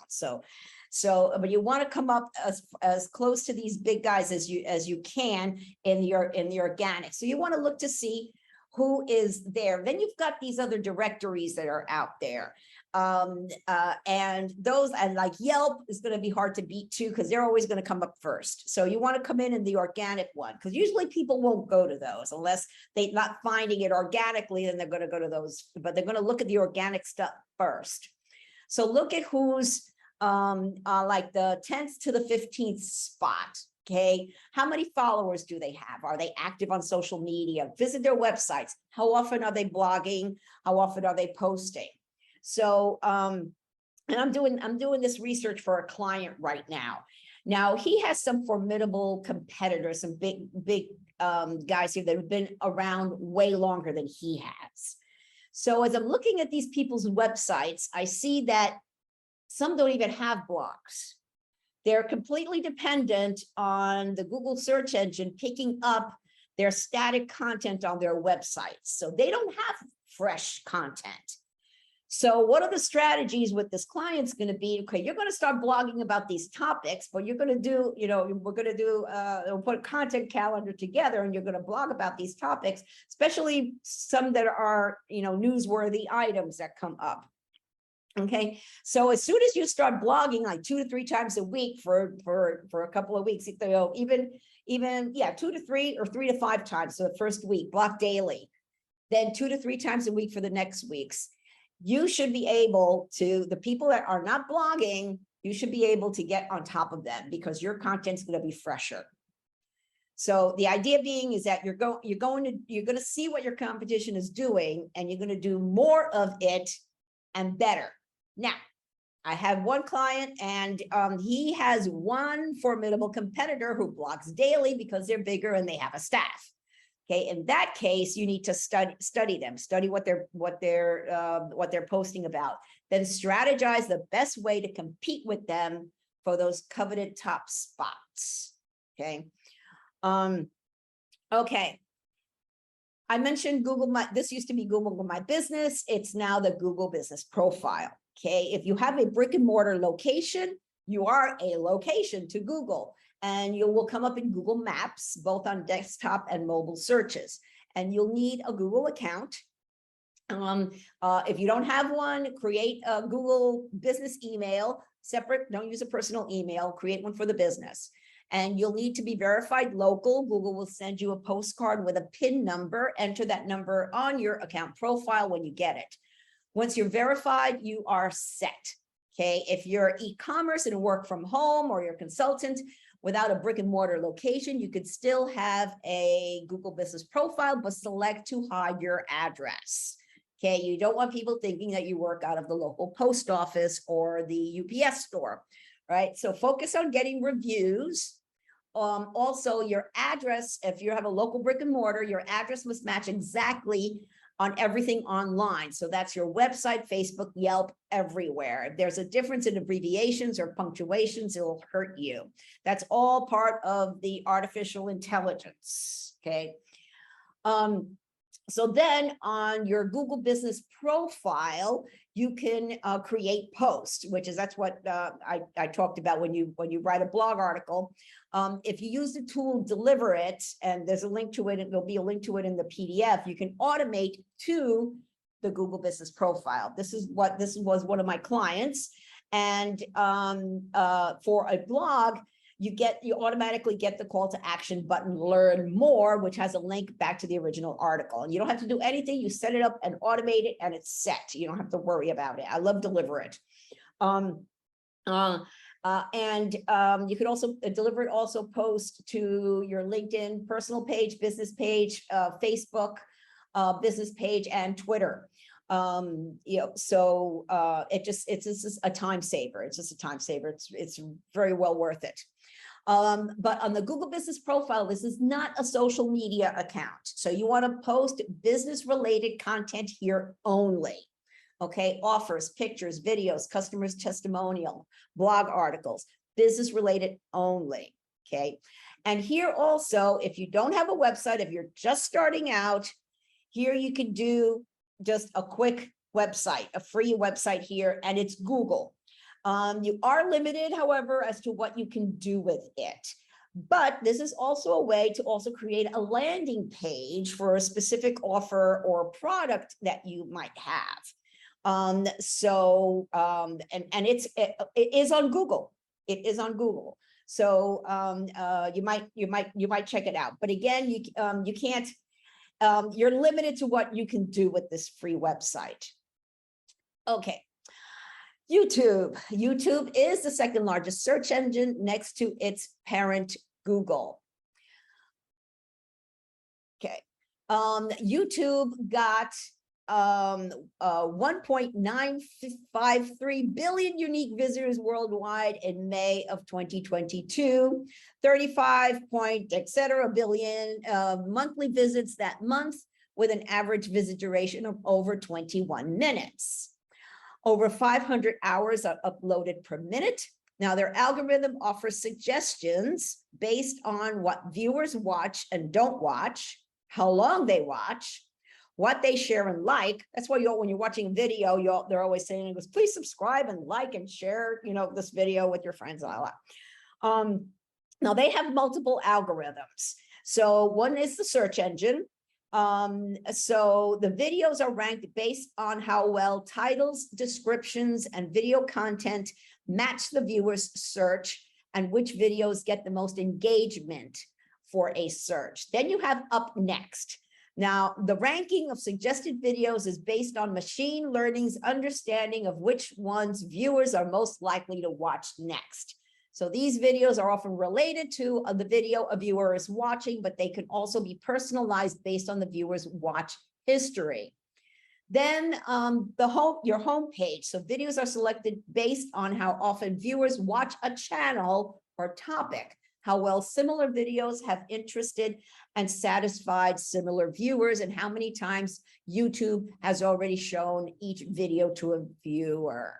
But you want to come up as close to these big guys as you can in the organic. So you want to look to see who is there. Then you've got these other directories that are out there. And those, and like Yelp is going to be hard to beat too, because they're always going to come up first. So you want to come in the organic one, because usually people won't go to those unless they're not finding it organically, then they're going to go to those, but they're going to look at the organic stuff first. So look at who's like the 10th to the 15th spot. Okay, how many followers do they have? Are they active on social media? Visit their websites. How often are they blogging? How often are they posting? So, and I'm doing this research for a client right now. Now he has some formidable competitors, some big guys here that have been around way longer than he has. So as I'm looking at these people's websites, I see that some don't even have blogs. They're completely dependent on the Google search engine picking up their static content on their websites. So they don't have fresh content. So what are the strategies with this client's going to be? Okay, you're going to start blogging about these topics, but you're going to do, we're going to do, we'll put a content calendar together and you're going to blog about these topics, especially some that are, newsworthy items that come up. Okay, so as soon as you start blogging like 2 to 3 times a week for a couple of weeks, even 2 to 3 or 3 to 5 times. So the first week, blog daily, then 2 to 3 times a week for the next weeks. You should be able to, the people that are not blogging, you should be able to get on top of them because your content's going to be fresher. So the idea being is that you're going to see what your competition is doing, and you're going to do more of it and better. Now, I have one client, and he has one formidable competitor who blogs daily because they're bigger and they have a staff. Okay, in that case, you need to study them, study what they're posting about, then strategize the best way to compete with them for those coveted top spots. Okay. Okay. I mentioned Google this used to be Google My Business. It's now the Google Business Profile. Okay. If you have a brick and mortar location, you are a location to Google, and you will come up in Google Maps, both on desktop and mobile searches. And you'll need a Google account. If you don't have one, create a Google business email, separate, don't use a personal email, create one for the business. And you'll need to be verified local. Google will send you a postcard with a PIN number. Enter that number on your account profile when you get it. Once you're verified, you are set. Okay, if you're e-commerce and work from home, or you're a consultant without a brick and mortar location, you could still have a Google Business Profile, but select to hide your address. Okay, you don't want people thinking that you work out of the local post office or the UPS store, right? So focus on getting reviews. Also, your address, if you have a local brick and mortar, your address must match exactly on everything online. So that's your website, Facebook, Yelp, everywhere. If there's a difference in abbreviations or punctuations, it'll hurt you. That's all part of the artificial intelligence, okay? So then on your Google Business Profile, you can create posts, that's what I talked about when you write a blog article. If you use the tool Deliver It, and there's a link to it, and there'll be a link to it in the PDF, you can automate to the Google Business Profile. This was one of my clients, and for a blog, you automatically get the call to action button, learn more, which has a link back to the original article. And you don't have to do anything. You set it up and automate it, and it's set. You don't have to worry about it. I love Deliver It. You could also Deliver It also post to your LinkedIn personal page, business page, Facebook business page, and Twitter. It's just a time saver. It's just a time saver. It's very well worth it. But on the Google Business Profile, this is not a social media account. So you want to post business related content here only. Okay, offers, pictures, videos, customers' testimonial, blog articles, business related only. Okay, and here also, if you don't have a website, if you're just starting out, here you can do just a quick website, a free website here, and it's Google. You are limited, however, as to what you can do with it. But this is also a way to also create a landing page for a specific offer or product that you might have. And it is on Google. It is on Google. So you might check it out. But again, you can't. You're limited to what you can do with this free website. Okay. YouTube. YouTube is the second largest search engine next to its parent, Google. Okay. YouTube got 1.953 billion unique visitors worldwide in May of 2022, 35 billion monthly visits that month, with an average visit duration of over 21 minutes. Over 500 hours are uploaded per minute. Now, their algorithm offers suggestions based on what viewers watch and don't watch, how long they watch, what they share and like. That's why when you're watching a video, they're always saying, please subscribe and like and share, this video with your friends and all that. Now, they have multiple algorithms. So one is the search engine. So the videos are ranked based on how well titles, descriptions, and video content match the viewer's search and which videos get the most engagement for a search. Then you have up next. Now, the ranking of suggested videos is based on machine learning's understanding of which ones viewers are most likely to watch next. So these videos are often related to the video a viewer is watching, but they can also be personalized based on the viewer's watch history. Then your home page. So videos are selected based on how often viewers watch a channel or topic, how well similar videos have interested and satisfied similar viewers, and how many times YouTube has already shown each video to a viewer.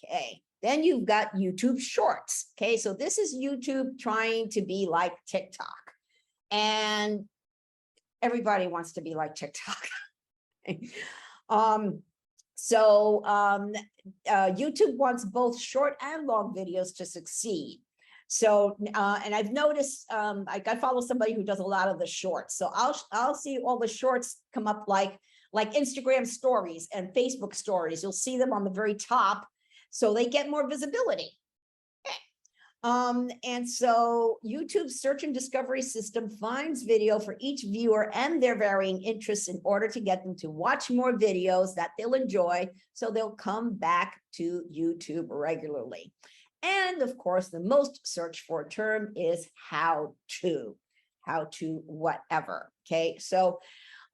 Okay. Then you've got YouTube Shorts. Okay, so this is YouTube trying to be like TikTok. And everybody wants to be like TikTok. YouTube wants both short and long videos to succeed. So, and I've noticed, I follow somebody who does a lot of the shorts. So I'll see all the shorts come up like Instagram stories and Facebook stories. You'll see them on the very top. So they get more visibility. And so YouTube's search and discovery system finds video for each viewer and their varying interests in order to get them to watch more videos that they'll enjoy, so they'll come back to YouTube regularly. And of course, the most searched for term is how to whatever. Okay, so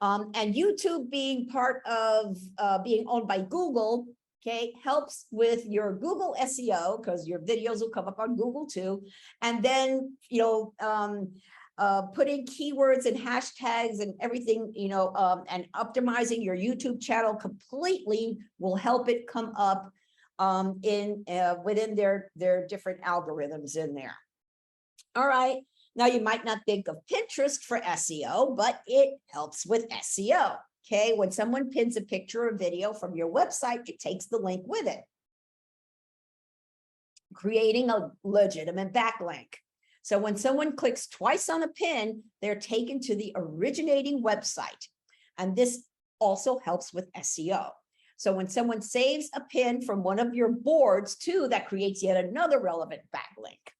and YouTube being part of being owned by Google, okay, helps with your Google SEO, because your videos will come up on Google too. And then, putting keywords and hashtags and everything, and optimizing your YouTube channel completely will help it come up within their different algorithms in there. All right. Now, you might not think of Pinterest for SEO, but it helps with SEO. Okay, when someone pins a picture or video from your website, it takes the link with it, creating a legitimate backlink. So when someone clicks twice on a pin, they're taken to the originating website. And this also helps with SEO. So when someone saves a pin from one of your boards too, that creates yet another relevant backlink.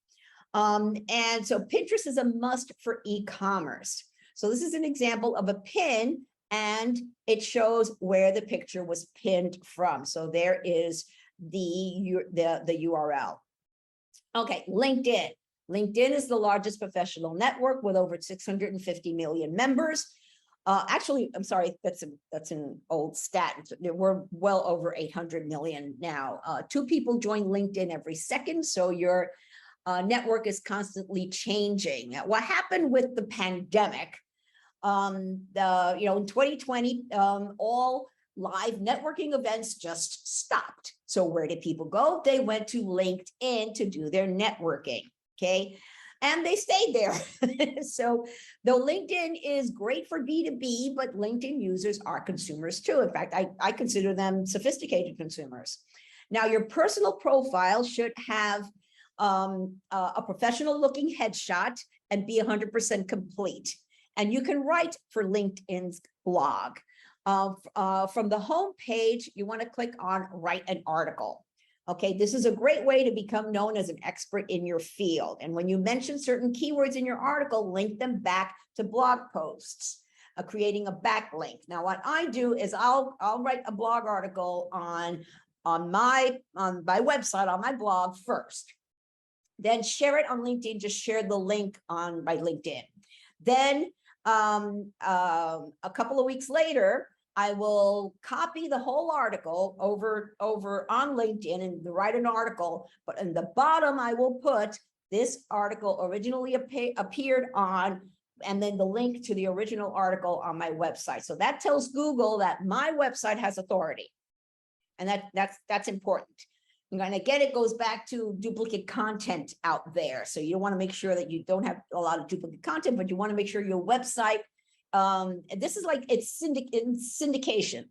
And so Pinterest is a must for e-commerce. So this is an example of a pin, and it shows where the picture was pinned from. So there is the URL. Okay, LinkedIn. LinkedIn is the largest professional network with over 650 million members. Actually, I'm sorry, that's an old stat. We're well over 800 million now. 2 people join LinkedIn every second. So you're network is constantly changing. What happened with the pandemic, in 2020, all live networking events just stopped. So where did people go? They went to LinkedIn to do their networking, okay? And they stayed there. So though LinkedIn is great for B2B, but LinkedIn users are consumers too. In fact, I consider them sophisticated consumers. Now, your personal profile should have a professional looking headshot and be 100% complete. And you can write for LinkedIn's blog. From the home page, you want to click on write an article. Okay, this is a great way to become known as an expert in your field. And when you mention certain keywords in your article, link them back to blog posts, creating a backlink. Now, what I do is I'll write a blog article on my website, on my blog first, then share it on LinkedIn. Just share the link on my LinkedIn. Then a couple of weeks later, I will copy the whole article over on LinkedIn and write an article, but in the bottom, I will put this article originally appeared on, and then the link to the original article on my website. So that tells Google that my website has authority. And that's important. And again, it goes back to duplicate content out there. So you want to make sure that you don't have a lot of duplicate content, but you want to make sure your website, this is like it's syndication,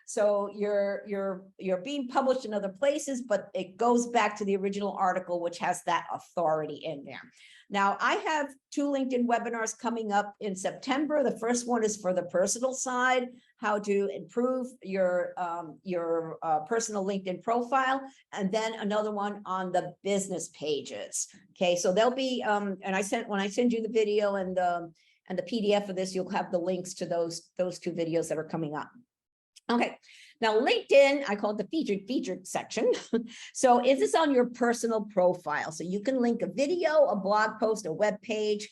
so you're being published in other places, but it goes back to the original article, which has that authority in there. Now, I have 2 LinkedIn webinars coming up in September. The first one is for the personal side, how to improve your personal LinkedIn profile, and then another one on the business pages. Okay, so there'll be when I send you the video and the PDF of this, you'll have the links to those 2 videos that are coming up. Okay, now LinkedIn, I call it the featured section. So is this on your personal profile? So you can link a video, a blog post, a web page.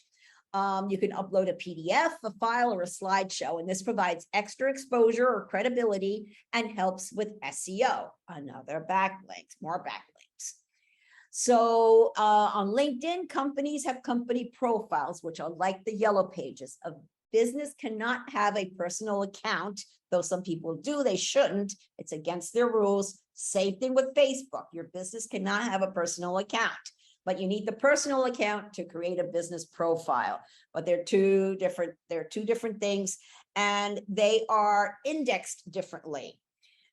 You can upload a PDF, a file, or a slideshow, and this provides extra exposure or credibility and helps with SEO. Another backlinks, more backlinks. So on LinkedIn, companies have company profiles, which are like the yellow pages. A business cannot have a personal account, though some people do, they shouldn't. It's against their rules. Same thing with Facebook. Your business cannot have a personal account, but you need the personal account to create a business profile. But they're two different things, and they are indexed differently.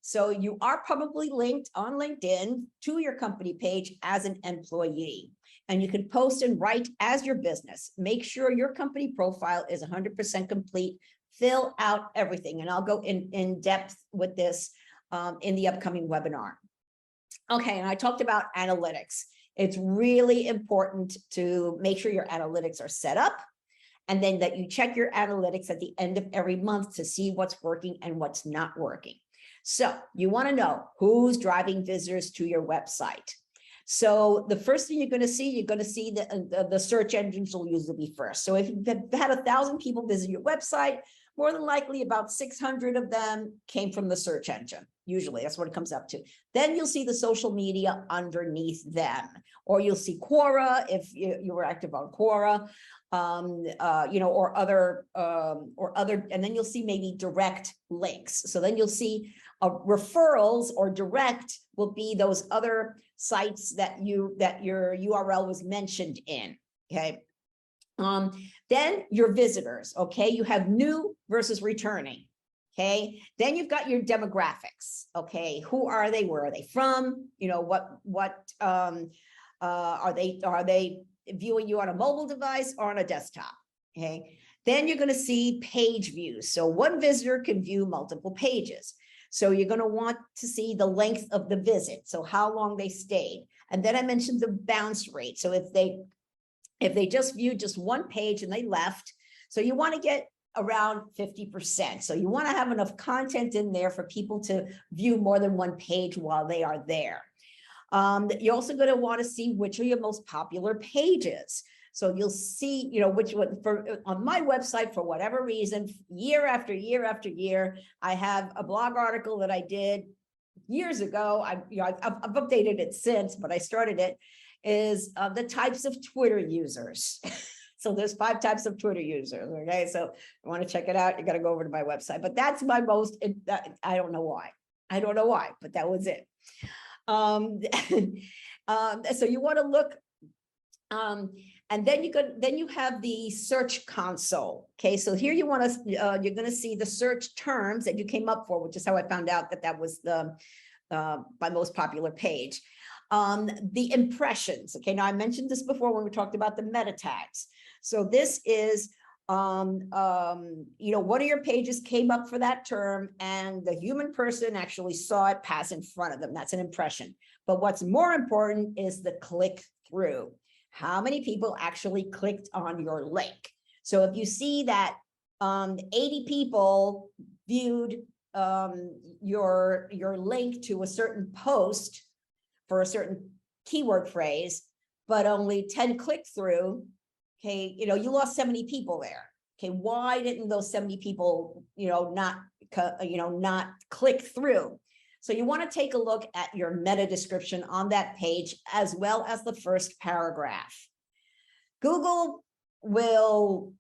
So you are probably linked on LinkedIn to your company page as an employee, and you can post and write as your business. Make sure your company profile is 100% complete. Fill out everything, and I'll go in depth with this in the upcoming webinar. Okay, and I talked about analytics. It's really important to make sure your analytics are set up, and then that you check your analytics at the end of every month to see what's working and what's not working. So you want to know who's driving visitors to your website. So the first thing you're going to see the search engines will usually be first. So if you've had 1,000 people visit your website, more than likely about 600 of them came from the search engine. Usually that's what it comes up to. Then you'll see the social media underneath them, or you'll see Quora if you were active on Quora, or other, and then you'll see maybe direct links. So then you'll see referrals, or direct will be those other sites that your URL was mentioned in. Okay. Then your visitors. Okay. You have new versus returning. Okay. Then you've got your demographics. Okay. Who are they? Where are they from? What are they viewing you on a mobile device or on a desktop? Okay. Then you're going to see page views. So one visitor can view multiple pages. So you're going to want to see the length of the visit. So how long they stayed. And then I mentioned the bounce rate. So if they just viewed just one page and they left, so you want to get around 50%. So you want to have enough content in there for people to view more than one page while they are there. You're also going to want to see which are your most popular pages. So you'll see, which one on my website, for whatever reason, year after year after year, I have a blog article that I did years ago. I've updated it since, but I started it. is the types of Twitter users. So there's 5 types of Twitter users. Okay, so if you want to check it out, you got to go over to my website. But that's my most. I don't know why. I don't know why, but that was it. So you want to look. And then you have the search console. Okay, so here you want to you're going to see the search terms that you came up for, which is how I found out that that was the my most popular page. The impressions. Okay, now I mentioned this before when we talked about the meta tags. So this is you know, one of your pages came up for that term and the human person actually saw it pass in front of them. That's an impression. But what's more important is the click through. How many people actually clicked on your link? So if you see that 80 people viewed your link to a certain post for a certain keyword phrase, but only 10 click through, okay, you know, you lost 70 people there. Okay, why didn't those 70 people, you know, not click through? So you want to take a look at your meta description on that page, as well as the first paragraph. Google will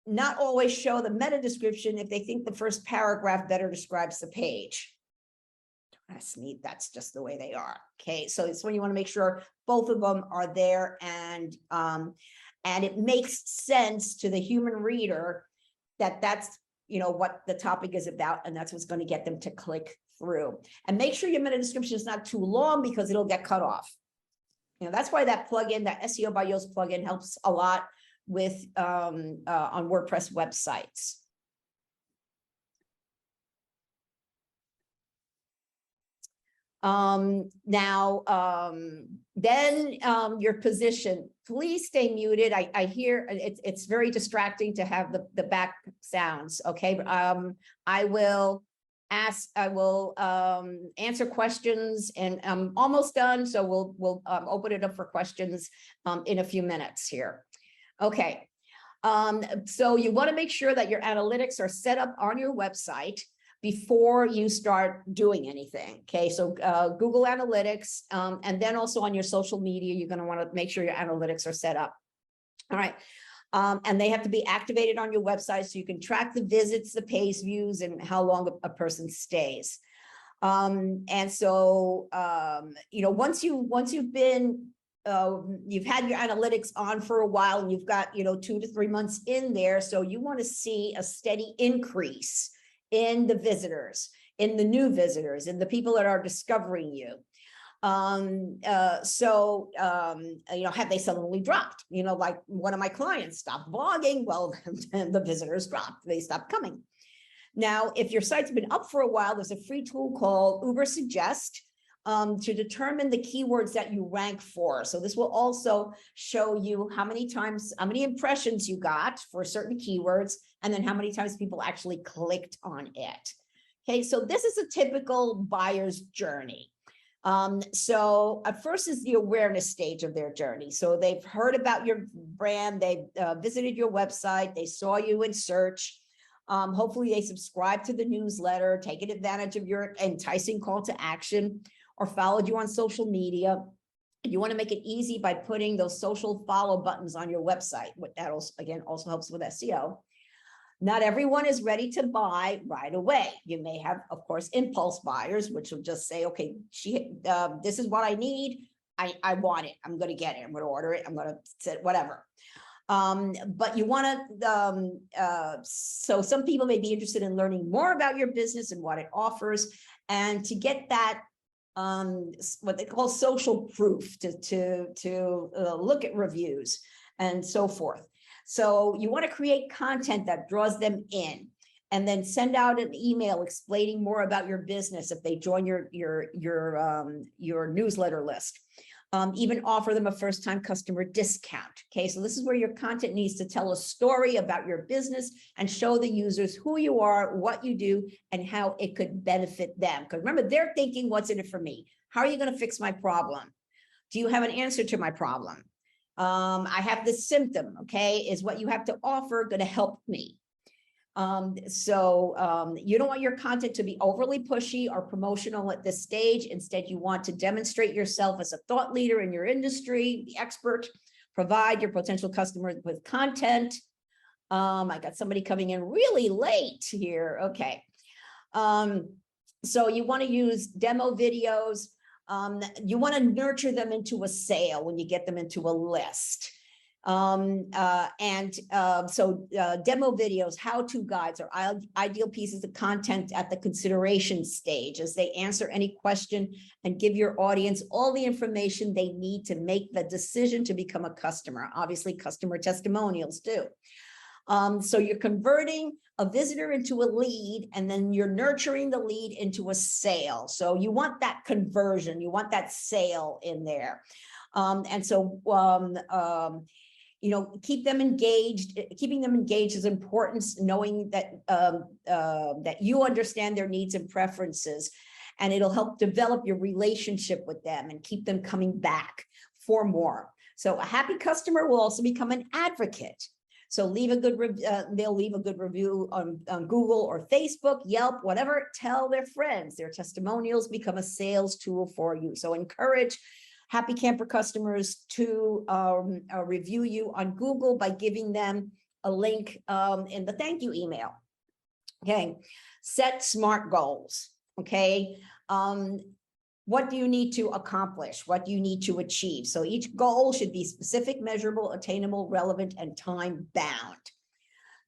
not always show the meta description if they think the first paragraph better describes the page. That's neat. That's just the way they are. Okay, so it's when you want to make sure both of them are there, and it makes sense to the human reader that that's, you know, what the topic is about, and that's what's going to get them to click through. And make sure your meta description is not too long, because it'll get cut off. You know, that's why that plugin, that SEO by Yoast plugin, helps a lot with on WordPress websites. Then your position, please stay muted. I hear it's very distracting to have the back sounds. Okay. I will answer questions, and I'm almost done. So we'll open it up for questions in a few minutes here. Okay. So you want to make sure that your analytics are set up on your website before you start doing anything. Okay, so Google Analytics, and then also on your social media, you're going to want to make sure your analytics are set up. All right. And they have to be activated on your website so you can track the visits, the page views, and how long a person stays. And so, you know, once you've been, you've had your analytics on for a while, and you've got, you know, 2 to 3 months in there. So you want to see a steady increase in the visitors, in the new visitors, in the people that are discovering you. You know, have they suddenly dropped? You know, like one of my clients stopped blogging. Well, the visitors dropped. They stopped coming. Now, if your site's been up for a while, there's a free tool called Ubersuggest to determine the keywords that you rank for. So this will also show you how many impressions you got for certain keywords, and then how many times people actually clicked on it. Okay, so this is a typical buyer's journey. So at first is the awareness stage of their journey. So they've heard about your brand, they've visited your website, they saw you in search. Hopefully they subscribe to the newsletter, taken advantage of your enticing call to action, or followed you on social media. You want to make it easy by putting those social follow buttons on your website. That also, again, also helps with SEO. Not everyone is ready to buy right away. You may have, of course, impulse buyers, which will just say, okay, this is what I need. I want it. I'm going to get it. I'm going to order it. I'm going to set whatever. But you want to, so some people may be interested in learning more about your business and what it offers, and to get that, what they call social proof, to look at reviews and so forth. So you want to create content that draws them in, and then send out an email explaining more about your business if they join your newsletter list. Even offer them a first-time customer discount. Okay, so this is where your content needs to tell a story about your business and show the users who you are, what you do, and how it could benefit them. Because remember, they're thinking, what's in it for me? How are you going to fix my problem? Do you have an answer to my problem? I have this symptom, okay? Is what you have to offer going to help me? You don't want your content to be overly pushy or promotional at this stage. Instead, you want to demonstrate yourself as a thought leader in your industry, the expert, provide your potential customers with content. I got somebody coming in really late here. Okay. So you want to use demo videos. You want to nurture them into a sale when you get them into a list. Demo videos, how-to guides are ideal pieces of content at the consideration stage as they answer any question and give your audience all the information they need to make the decision to become a customer. Obviously, customer testimonials too. So you're converting a visitor into a lead, and then you're nurturing the lead into a sale. So you want that conversion, you want that sale in there. You know, keep them engaged. Keeping them engaged is important, knowing that that you understand their needs and preferences, and it'll help develop your relationship with them and keep them coming back for more. So a happy customer will also become an advocate. So leave a good they'll leave a good review on Google or Facebook, Yelp, whatever. Tell their friends. Their testimonials become a sales tool for you. So encourage happy camper customers to review you on Google by giving them a link in the thank you email. Okay, set SMART goals. Okay, what do you need to accomplish? What do you need to achieve? So each goal should be specific, measurable, attainable, relevant, and time bound.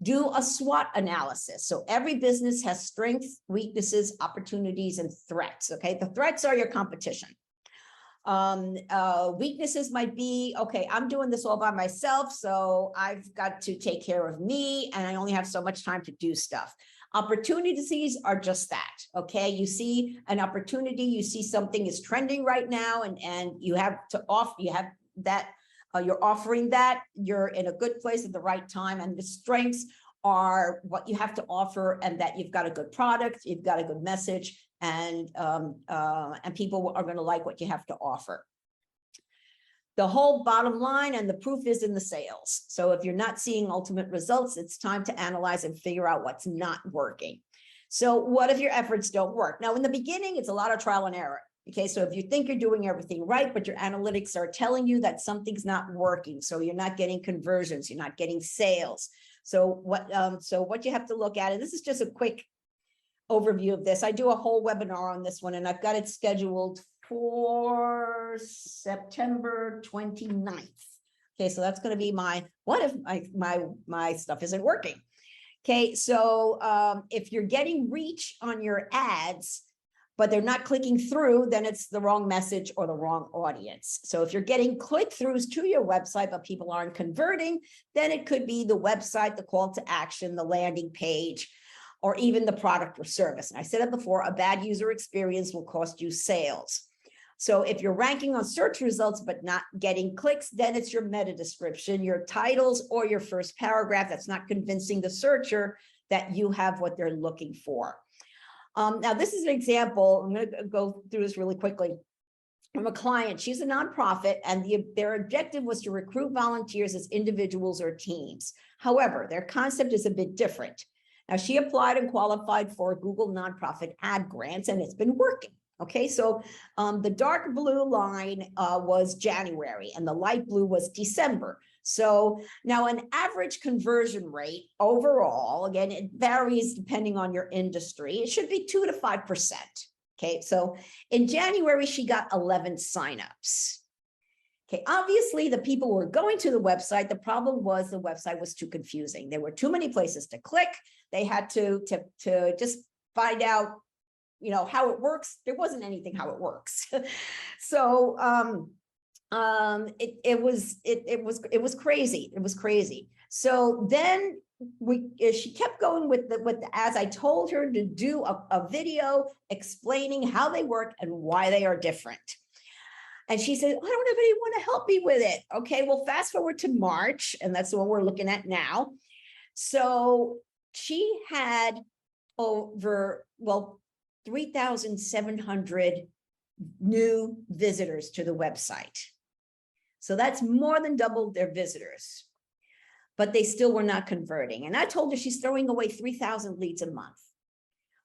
Do a SWOT analysis. So every business has strengths, weaknesses, opportunities, and threats. Okay, the threats are your competition. Weaknesses might be, okay, I'm doing this all by myself, so I've got to take care of me, and I only have so much time to do stuff. Opportunities are just that. Okay, you see an opportunity, you see something is trending right now, and you have to offer, you have that, you're offering that, you're in a good place at the right time. And the strengths are what you have to offer, and that you've got a good product, you've got a good message, and people are going to like what you have to offer. The whole bottom line, and the proof is in the sales. So if you're not seeing ultimate results, it's time to analyze and figure out what's not working. So what if your efforts don't work? Now, in the beginning, it's a lot of trial and error. Okay, so if you think you're doing everything right, but your analytics are telling you that something's not working, so you're not getting conversions, you're not getting sales. So what you have to look at, and this is just a quick overview of this. I do a whole webinar on this one, and I've got it scheduled for September 29th. Okay, so that's going to be my, what if my stuff isn't working? Okay, so if you're getting reach on your ads, but they're not clicking through, then it's the wrong message or the wrong audience. So if you're getting click-throughs to your website, but people aren't converting, then it could be the website, the call to action, the landing page, or even the product or service. And I said it before, a bad user experience will cost you sales. So if you're ranking on search results, but not getting clicks, then it's your meta description, your titles, or your first paragraph that's not convincing the searcher that you have what they're looking for. Now, this is an example. I'm going to go through this really quickly. From a client, she's a nonprofit, and their objective was to recruit volunteers as individuals or teams. However, their concept is a bit different. Now, she applied and qualified for Google nonprofit ad grants, and it's been working. Okay, so the dark blue line was January, and the light blue was December. So now an average conversion rate overall, again, it varies depending on your industry. It should be 2 to 5%. Okay, so in January, she got 11 signups. Okay, obviously the people were going to the website. The problem was the website was too confusing. There were too many places to click. They had to just find out, you know, how it works. There wasn't anything how it works. So it was crazy. It was crazy. So then she kept going with the as I told her to do a video explaining how they work and why they are different. And she said, I don't have anyone to help me with it. Okay, well, fast forward to March, and that's the one we're looking at now. So she had over, well, 3,700 new visitors to the website. So that's more than double their visitors. but they still were not converting. And I told her she's throwing away 3,000 leads a month.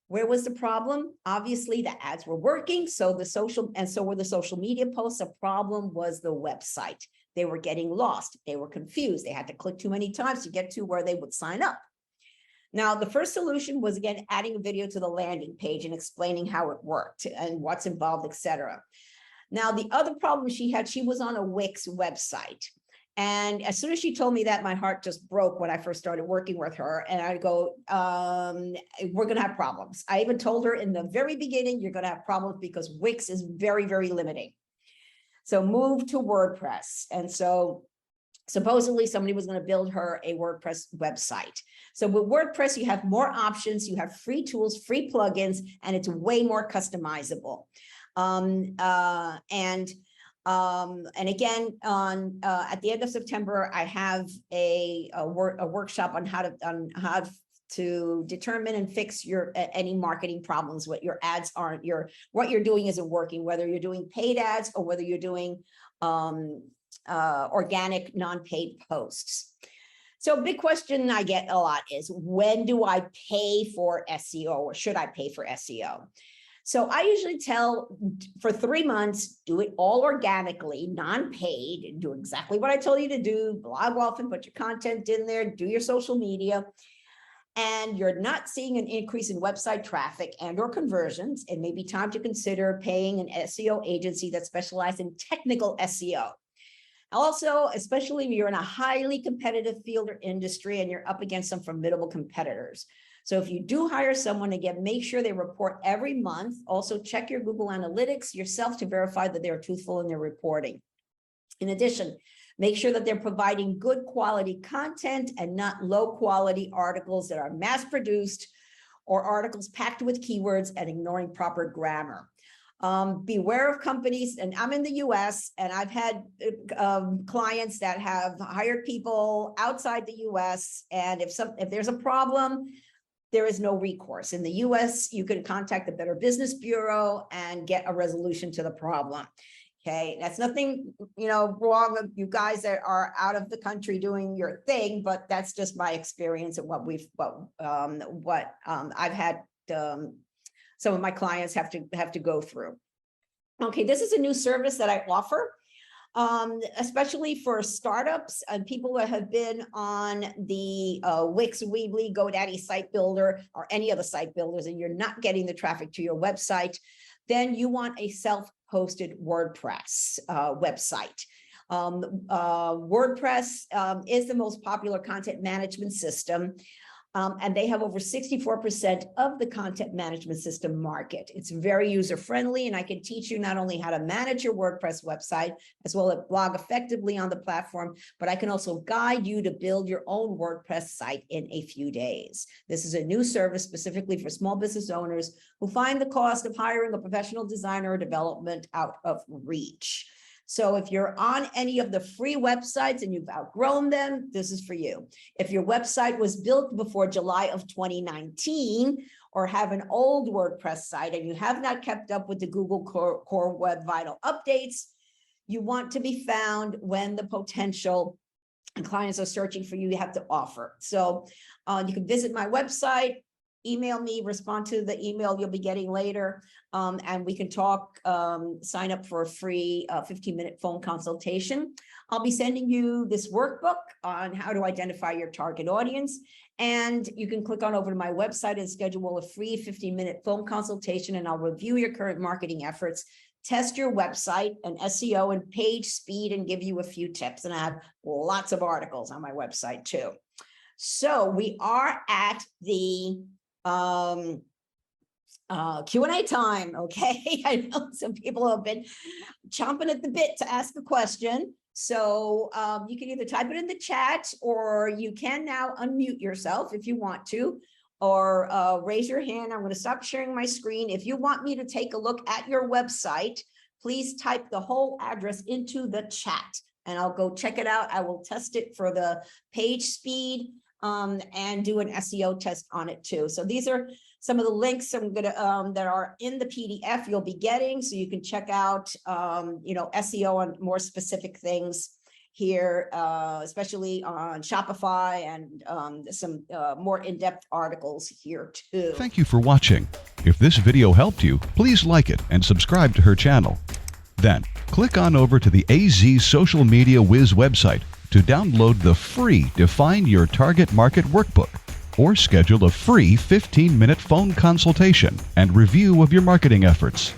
Where was the problem? Obviously, the ads were working, so were the social media posts. The problem was the website. They were getting lost. They were confused. They had to click too many times to get to where they would sign up. Now, the first solution was, again, adding a video to the landing page and explaining how it worked and what's involved, etc. Now, the other problem she was on a Wix website. And as soon as she told me that, my heart just broke when I first started working with her. And I go, we're going to have problems. I even told her in the very beginning, you're going to have problems because Wix is very, very limiting. So move to WordPress. And so supposedly somebody was going to build her a WordPress website. So with WordPress, you have more options, you have free tools, free plugins, and it's way more customizable. And again, at the end of September, I have a workshop on how to determine and fix your any marketing problems. What your ads aren't, what you're doing isn't working, whether you're doing paid ads or whether you're doing organic non-paid posts. So big question I get a lot is, when do I pay for SEO, or should I pay for SEO? So I usually tell, for 3 months, do it all organically, non-paid, do exactly what I told you to do, blog often, put your content in there, do your social media, and you're not seeing an increase in website traffic and or conversions, it may be time to consider paying an SEO agency that specializes in technical SEO. Also, especially if you're in a highly competitive field or industry and you're up against some formidable competitors. So if you do hire someone, again, make sure they report every month. Also check your Google Analytics yourself to verify that they're truthful in their reporting. In addition, make sure that they're providing good quality content and not low quality articles that are mass produced or articles packed with keywords and ignoring proper grammar. Beware of companies, and I'm in the US, and I've had clients that have hired people outside the US, and if there's a problem, there is no recourse. In the US, you can contact the Better Business Bureau and get a resolution to the problem. Okay, that's nothing, wrong with you guys that are out of the country doing your thing, but that's just my experience and what I've had some of my clients have to go through. Okay, this is a new service that I offer, especially for startups and people that have been on the Wix, Weebly, GoDaddy site builder, or any other site builders, and you're not getting the traffic to your website. Then you want a self-hosted WordPress website. WordPress is the most popular content management system. And they have over 64% of the content management system market. It's very user-friendly, and I can teach you not only how to manage your WordPress website, as well as blog effectively on the platform, but I can also guide you to build your own WordPress site in a few days. This is a new service specifically for small business owners who find the cost of hiring a professional designer or development out of reach. So if you're on any of the free websites and you've outgrown them, this is for you. If your website was built before July of 2019 or have an old WordPress site and you have not kept up with the Google Core Web Vital updates, you want to be found when the potential clients are searching for you, you have to offer. So you can visit my website, email me, respond to the email you'll be getting later, and we can talk, sign up for a free 15-minute phone consultation. I'll be sending you this workbook on how to identify your target audience, and you can click on over to my website and schedule a free 15-minute phone consultation, and I'll review your current marketing efforts, test your website and SEO and page speed, and give you a few tips. And I have lots of articles on my website too. So we are at the Q&A time. Okay. I know some people have been chomping at the bit to ask a question. So you can either type it in the chat, or you can now unmute yourself if you want to, or raise your hand. I'm going to stop sharing my screen. If you want me to take a look at your website, please type the whole address into the chat and I'll go check it out. I will test it for the page speed and do an SEO test on it too. So these are some of the links I'm gonna that are in the PDF you'll be getting, so you can check out SEO on more specific things. here, especially on Shopify, and some more in-depth articles here too. Thank you for watching. If this video helped you, please like it and subscribe to her channel. Then, click on over to the AZ Social Media Wiz website to download the free Define Your Target Market Workbook, or schedule a free 15-minute phone consultation and review of your marketing efforts.